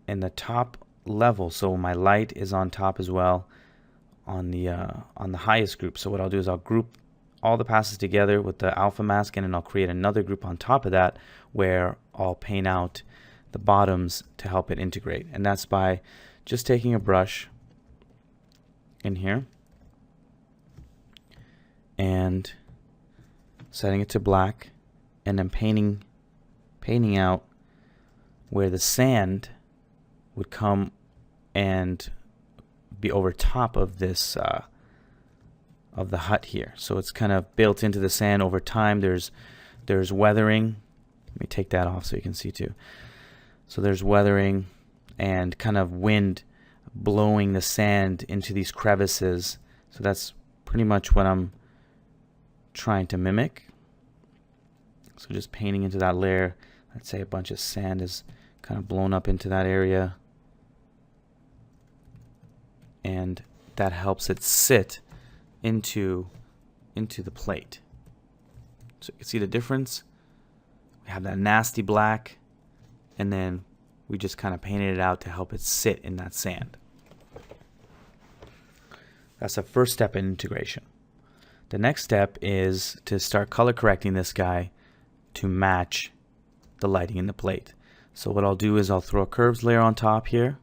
in the top level. So my light is on top as well on the highest group. So what I'll do is I'll group all the passes together with the alpha mask, and then I'll create another group on top of that where I'll paint out the bottoms to help it integrate. And that's by just taking a brush in here and setting it to black, and then painting out where the sand would come and be over top of this of the hut here. So it's kind of built into the sand over time. There's weathering. Let me take that off so you can see too. So there's weathering and kind of wind blowing the sand into these crevices. So that's pretty much what I'm trying to mimic. So just painting into that layer. Let's say a bunch of sand is kind of blown up into that area, and that helps it sit into the plate. So you can see the difference. We have that nasty black, and then we just kind of painted it out to help it sit in that sand. That's the first step in integration. The next step is to start color correcting this guy to match the lighting in the plate. So what I'll do is I'll throw a curves layer on top here,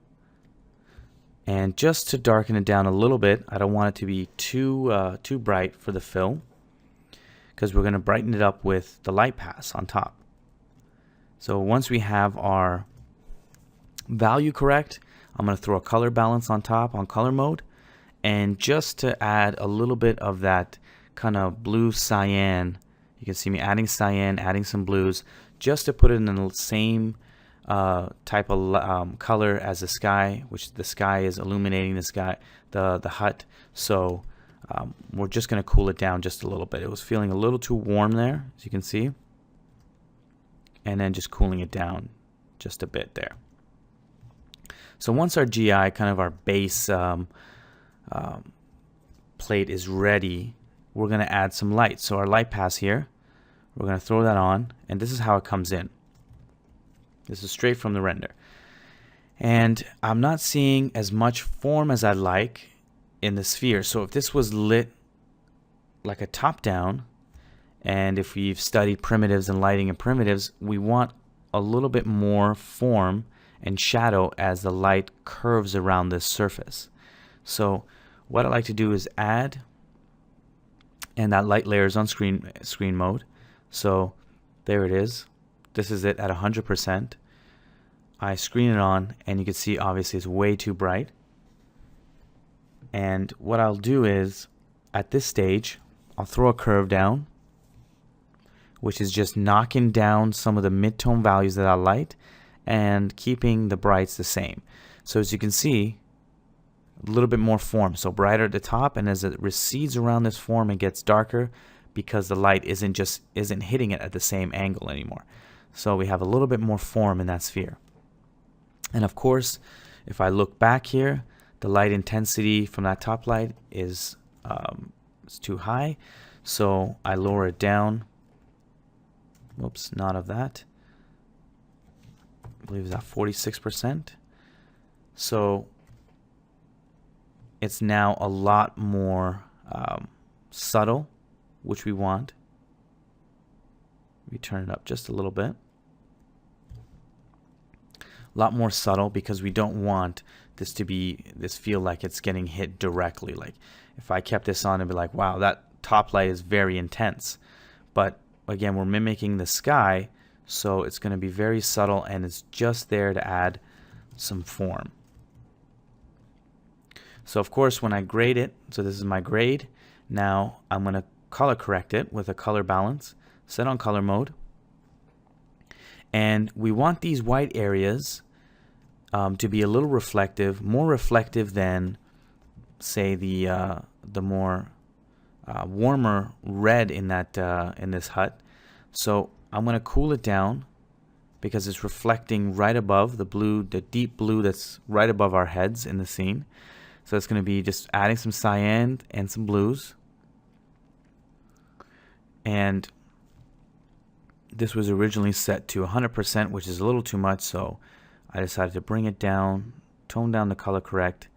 and just to darken it down a little bit, I don't want it to be too bright for the fill, because we're going to brighten it up with the light pass on top. So once we have our value correct, I'm going to throw a color balance on top on color mode, and just to add a little bit of that kind of blue cyan, you can see me adding cyan, adding some blues, just to put it in the same type of color as the sky, which the sky is illuminating the sky, the hut. So we're just going to cool it down just a little bit. It was feeling a little too warm there, as you can see, and then just cooling it down just a bit there. So once our GI, kind of our base plate is ready, we're going to add some light. So our light pass here, we're going to throw that on, and this is how it comes in. This is straight from the render. And I'm not seeing as much form as I'd like in the sphere. So if this was lit like a top down, and if we've studied primitives and lighting and primitives, we want a little bit more form and shadow as the light curves around this surface. So what I like to do is add, and that light layer is on screen mode. So there it is. This is it at 100%. I screen it on, and you can see obviously it's way too bright. And what I'll do is, at this stage, I'll throw a curve down, which is just knocking down some of the mid-tone values that I light and keeping the brights the same. So as you can see, a little bit more form, so brighter at the top, and as it recedes around this form, it gets darker because the light isn't hitting it at the same angle anymore. So we have a little bit more form in that sphere. And of course, if I look back here, the light intensity from that top light is too high, so I lower it down. Whoops, not of that. I believe it's at 46%. So it's now a lot more subtle, which we want. We turn it up just a little bit. A lot more subtle, because we don't want this to feel like it's getting hit directly. Like if I kept this on, it'd be like, wow, that top light is very intense. But again, we're mimicking the sky, so it's going to be very subtle, and it's just there to add some form. So of course, when I grade it, so this is my grade, now I'm going to color correct it with a color balance, set on color mode, and we want these white areas to be a little reflective, more reflective than, say, the more warmer red in that in this hut. So I'm going to cool it down, because it's reflecting right above the blue, the deep blue that's right above our heads in the scene. So it's going to be just adding some cyan and some blues. And this was originally set to 100%, which is a little too much, so I decided to bring it down, tone down the color correct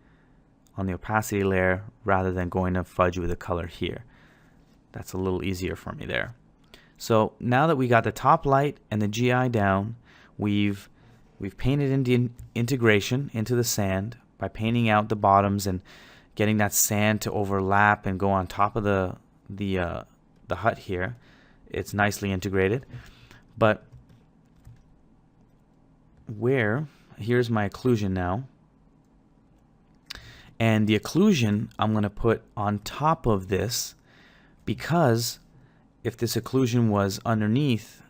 on the opacity layer, rather than going to fudge with the color here. That's a little easier for me there. So now that we got the top light and the GI down, we've painted into integration into the sand by painting out the bottoms and getting that sand to overlap and go on top of the hut here. It's nicely integrated. But here's my occlusion now. And the occlusion I'm going to put on top of this, because if this occlusion was underneath,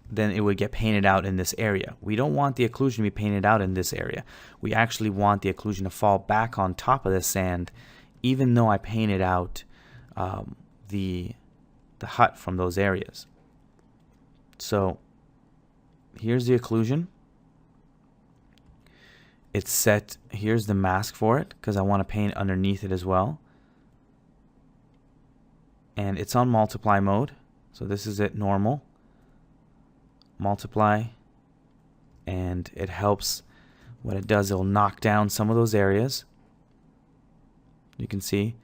then it would get painted out in this area. We don't want the occlusion to be painted out in this area. We actually want the occlusion to fall back on top of the sand, even though I painted out the hut from those areas. So here's the occlusion. It's set. Here's the mask for it, because I want to paint underneath it as well. And it's on multiply mode. So this is it, normal. Multiply. And it helps. What it does, it'll knock down some of those areas. You can see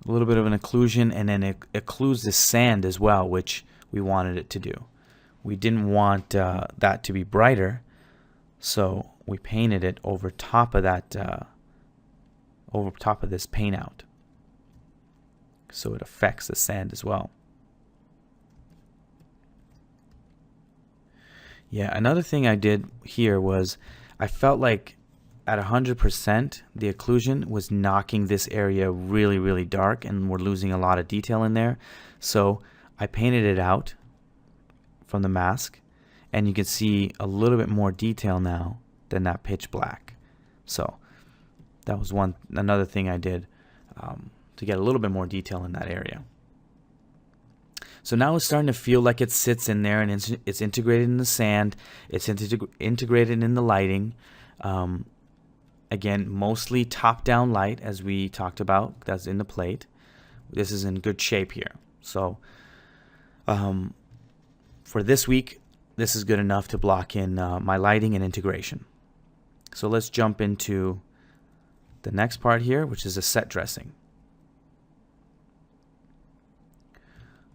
a little bit of an occlusion, and then it occludes the sand as well, which we wanted it to do. We didn't want that to be brighter, so we painted it over top of that, over top of this paint out, so it affects the sand as well. Yeah, another thing I did here was I felt like at 100% the occlusion was knocking this area really, really dark, and we're losing a lot of detail in there. So I painted it out from the mask, and you can see a little bit more detail now than that pitch black. So that was another thing I did to get a little bit more detail in that area. So now it's starting to feel like it sits in there, and it's integrated in the sand. It's integrated in the lighting. Again, mostly top-down light, as we talked about. That's in the plate. This is in good shape here. So for this week, this is good enough to block in my lighting and integration. So let's jump into the next part here, which is a set dressing.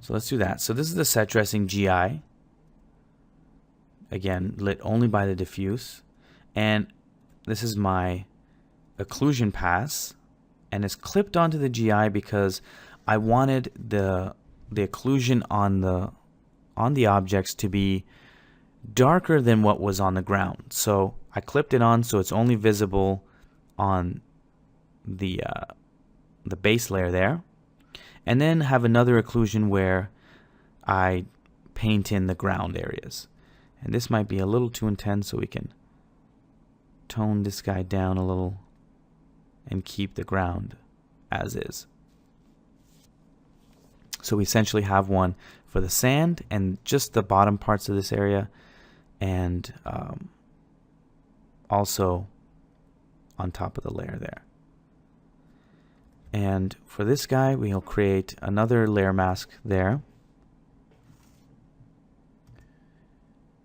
So let's do that. So this is the set dressing GI. Again, lit only by the diffuse. And this is my occlusion pass, and it's clipped onto the GI because I wanted the occlusion on the objects to be darker than what was on the ground. So I clipped it on so it's only visible on the base layer there, and then have another occlusion where I paint in the ground areas. And this might be a little too intense, so we can tone this guy down a little and keep the ground as is. So we essentially have one for the sand and just the bottom parts of this area, and also on top of the layer there. And for this guy, we'll create another layer mask there.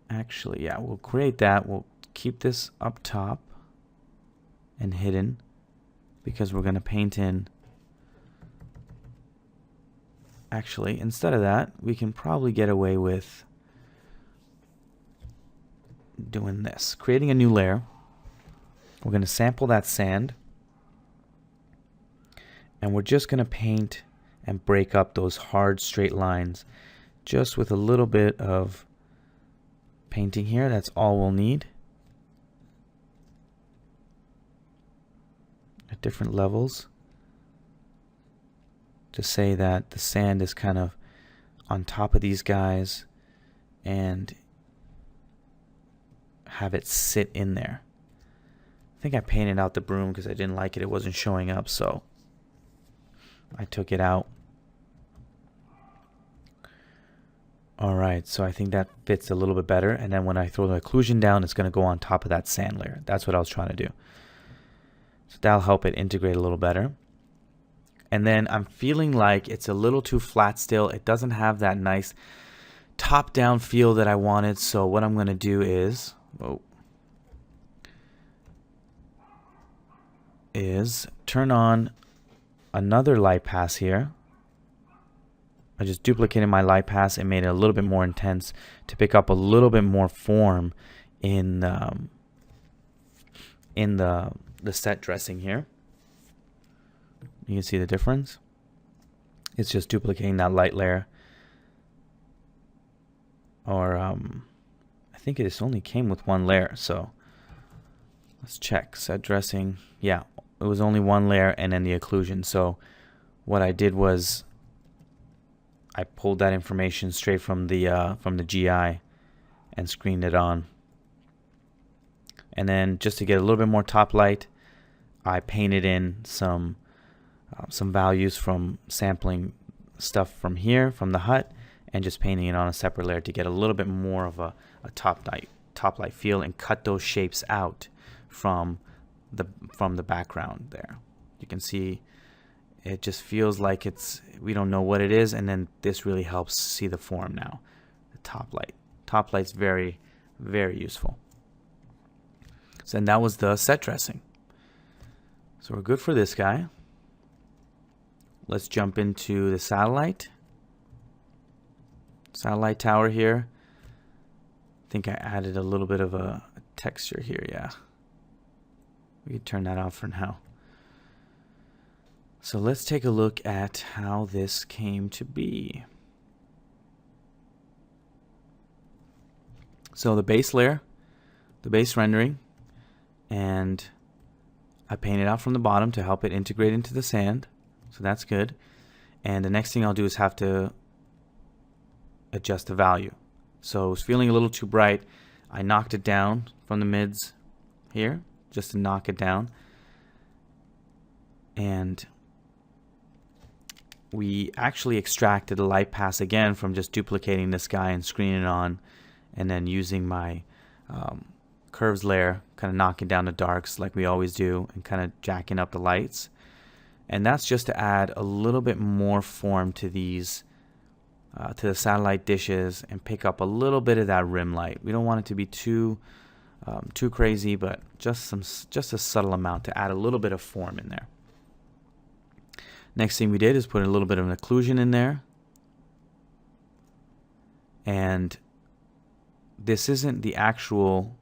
Actually, yeah, we'll create that. We'll keep this up top and hidden because we're going to paint in. Actually, instead of that, we can probably get away with doing this. Creating a new layer. We're going to sample that sand, and we're just going to paint and break up those hard straight lines just with a little bit of painting here. That's all we'll need at different levels to say that the sand is kind of on top of these guys and have it sit in there. I think I painted out the broom because I didn't like it. It wasn't showing up, so I took it out. Alright, so I think that fits a little bit better, and then when I throw the occlusion down, it's going to go on top of that sand layer. That's what I was trying to do. So that'll help it integrate a little better. And then I'm feeling like it's a little too flat still. It doesn't have that nice top-down feel that I wanted, so what I'm going to do is turn on another light pass here. I just duplicated my light pass and made it a little bit more intense to pick up a little bit more form in the set dressing here. You can see the difference. It's just duplicating that light layer. Or I think it only came with one layer, so let's check. Set dressing. Yeah, it was only one layer and then the occlusion. So what I did was I pulled that information straight from the GI and screened it on. And then just to get a little bit more top light, I painted in some values from sampling stuff from here, from the hut, and just painting it on a separate layer to get a little bit more of a top light feel and cut those shapes out from the background there. You can see it just feels like we don't know what it is, and then this really helps see the form now. The top light's very, very useful. So then that was the set dressing. So we're good for this guy. Let's jump into the satellite tower here. I think I added a little bit of a texture here. Yeah, we can turn that off for now. So let's take a look at how this came to be. So the base layer, the base rendering, and I painted out from the bottom to help it integrate into the sand. So that's good. And the next thing I'll do is have to adjust the value. So it was feeling a little too bright. I knocked it down from the mids here, just to knock it down. And we actually extracted the light pass again from just duplicating this guy and screening it on, and then using my curves layer, kind of knocking down the darks like we always do, and kind of jacking up the lights. And that's just to add a little bit more form to these, to the satellite dishes, and pick up a little bit of that rim light. We don't want it to be too crazy, but just a subtle amount to add a little bit of form in there. Next thing we did is put a little bit of an occlusion in there. And this isn't the actual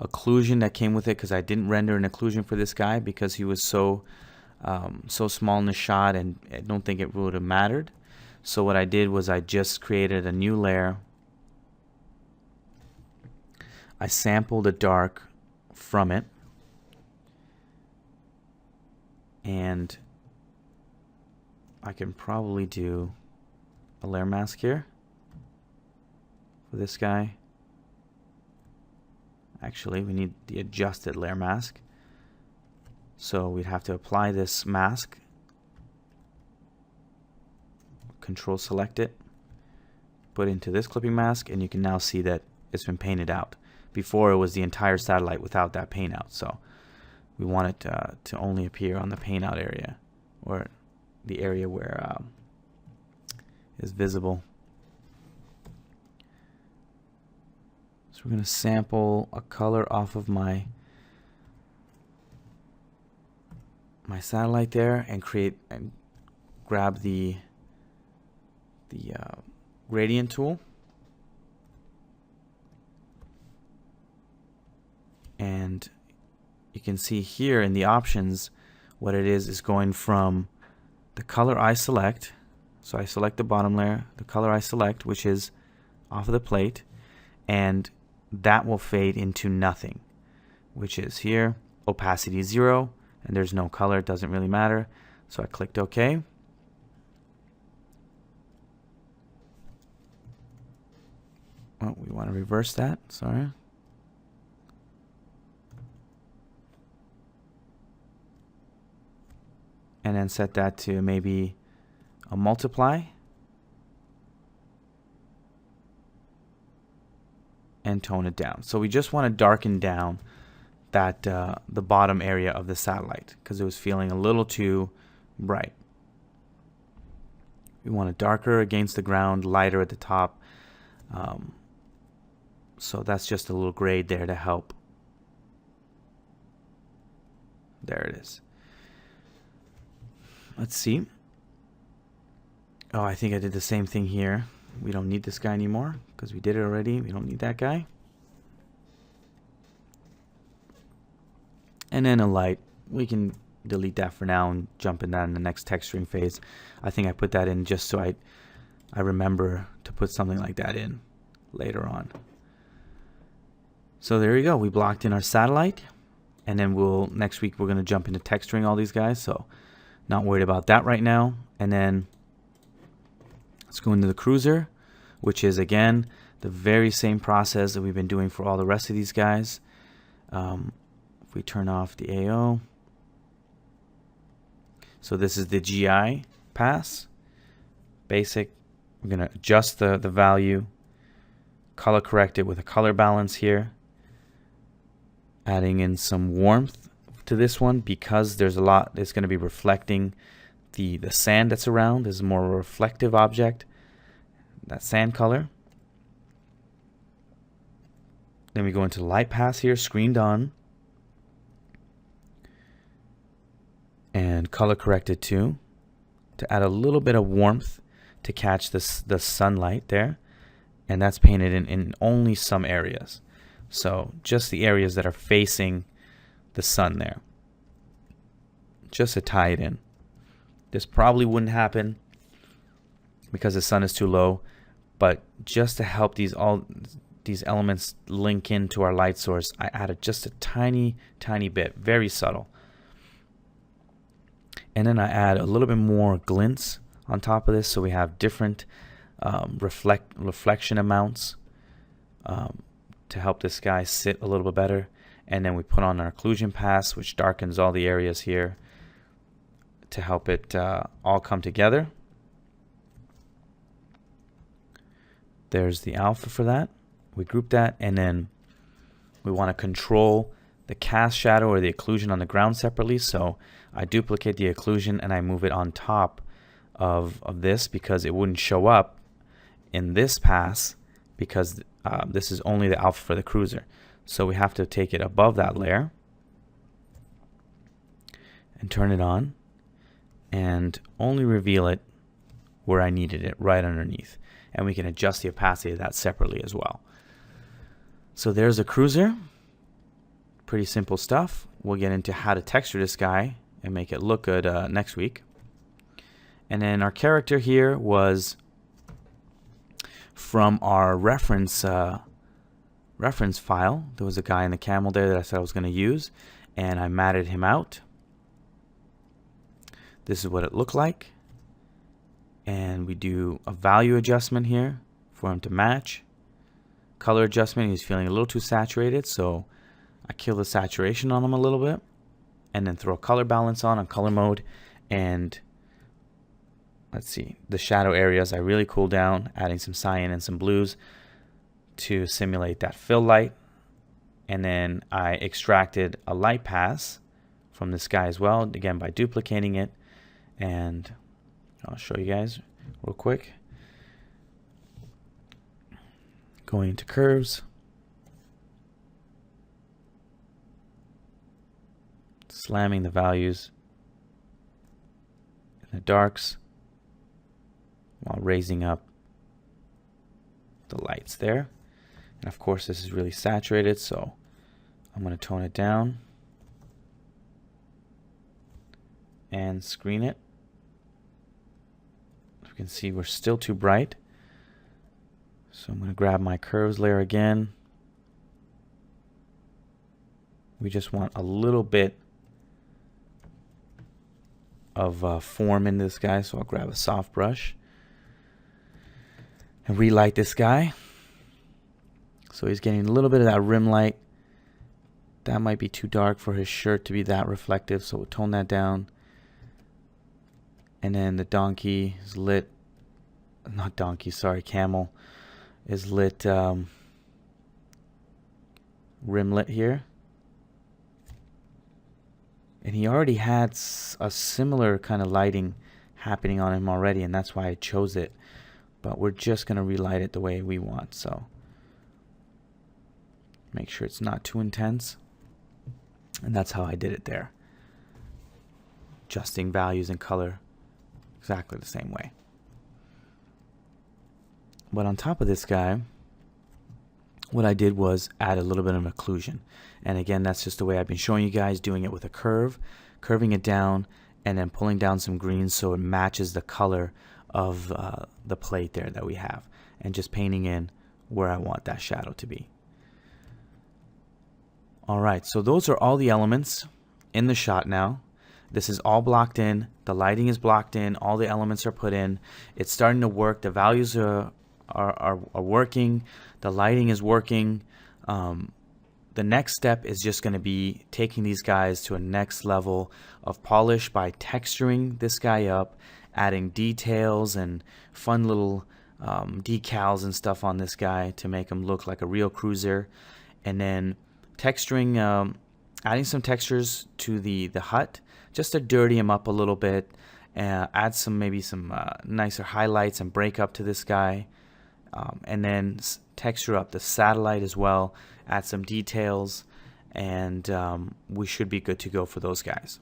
occlusion that came with it, because I didn't render an occlusion for this guy because he was so small in the shot, and I don't think it would have mattered. So what I did was I just created a new layer. I sampled a dark from it, and I can probably do a layer mask here for this guy. Actually, we need the adjusted layer mask. So we'd have to apply this mask, control select it, put it into this clipping mask, and you can now see that it's been painted out. Before it was the entire satellite without that paint out, so we want it to only appear on the paint out area, or the area where is visible. So we're going to sample a color off of my satellite there, and grab the gradient tool, and you can see here in the options what it is going from the color I select. So I select the bottom layer, the color I select, which is off of the plate, and that will fade into nothing, which is here, opacity 0, and there's no color, it doesn't really matter. So I clicked OK. Oh, we want to reverse that, sorry. And then set that to maybe a multiply. And tone it down. So we just want to darken down that the bottom area of the satellite, because it was feeling a little too bright. We want it darker against the ground, lighter at the top. So that's just a little grade there to help. There it is. Let's see. Oh, I think I did the same thing here. We don't need this guy anymore because we did it already. We don't need that guy. And then a light. We can delete that for now and jump in that in the next texturing phase. I think I put that in just so I remember to put something like that in later on. So there you go. We blocked in our satellite, and then next week we're going to jump into texturing all these guys. So not worried about that right now. And then let's go into the cruiser, which is again the very same process that we've been doing for all the rest of these guys. If we turn off the AO, so this is the GI pass, basic. We're going to adjust the value, color correct it with a color balance here, adding in some warmth to this one because there's a lot. It's going to be reflecting the sand that's around. This is more a reflective object, that sand color. Then we go into light pass here, screened on, and color corrected too, to add a little bit of warmth to catch the sunlight there. And that's painted in only some areas. So just the areas that are facing the sun there, just to tie it in. This probably wouldn't happen because the sun is too low, but just to help these elements link into our light source, I added just a tiny bit, very subtle. And then I add a little bit more glints on top of this, so we have different reflection amounts to help this guy sit a little bit better. And then we put on our occlusion pass, which darkens all the areas here to help it all come together. There's the alpha for that. We group that, and then we want to control the cast shadow or the occlusion on the ground separately. So I duplicate the occlusion and I move it on top of this because it wouldn't show up in this pass because this is only the alpha for the cruiser. So we have to take it above that layer and turn it on and only reveal it where I needed it, right underneath. And we can adjust the opacity of that separately as well. So there's a cruiser. Pretty simple stuff. We'll get into how to texture this guy and make it look good next week. And then our character here was from our reference file. There was a guy in the camel there that I said I was going to use, and I matted him out. This is what it looked like. And we do a value adjustment here for him to match. Color adjustment, he's feeling a little too saturated, so I kill the saturation on him a little bit, and then throw a color balance on color mode. And let's see, the shadow areas I really cool down, adding some cyan and some blues to simulate that fill light. And then I extracted a light pass from this guy as well, again by duplicating it. And I'll show you guys real quick. Going into curves, slamming the values in the darks while raising up the lights there. And of course this is really saturated, so I'm going to tone it down and screen it. As you can see, we're still too bright. So I'm going to grab my curves layer again. We just want a little bit of form in this guy, so I'll grab a soft brush and relight this guy. So he's getting a little bit of that rim light. That might be too dark for his shirt to be that reflective, so we'll tone that down. And then the donkey is lit, not donkey, sorry, camel is lit, rim lit here. And he already had a similar kind of lighting happening on him already, and that's why I chose it. But we're just going to relight it the way we want, so make sure it's not too intense. And that's how I did it there. Adjusting values and color exactly the same way. But on top of this guy, what I did was add a little bit of occlusion. And again, that's just the way I've been showing you guys, doing it with a curve, curving it down, and then pulling down some greens so it matches the color of the plate there that we have. And just painting in where I want that shadow to be. All right, so those are all the elements in the shot now. This is all blocked in. The lighting is blocked in. All the elements are put in. It's starting to work. The values are working. The lighting is working. The next step is just going to be taking these guys to a next level of polish by texturing this guy up, adding details and fun little decals and stuff on this guy to make him look like a real cruiser, and then texturing, adding some textures to the hut just to dirty him up a little bit, add maybe some nicer highlights and break up to this guy, and then texture up the satellite as well, add some details, and we should be good to go for those guys.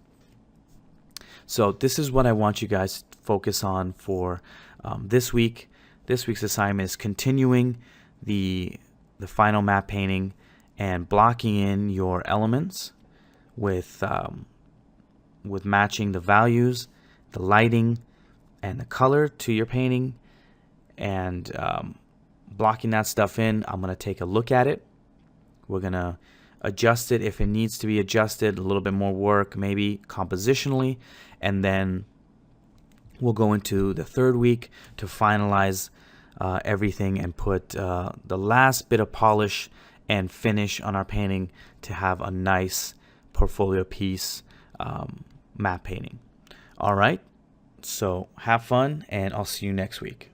So this is what I want you guys to focus on for this week. This week's assignment is continuing the final map painting and blocking in your elements with matching the values, the lighting, and the color to your painting, and blocking that stuff in. I'm going to take a look at it. We're going to adjust it if it needs to be adjusted, a little bit more work maybe compositionally, and then we'll go into the third week to finalize everything and put the last bit of polish and finish on our painting to have a nice portfolio piece map painting. All right, so have fun, and I'll see you next week.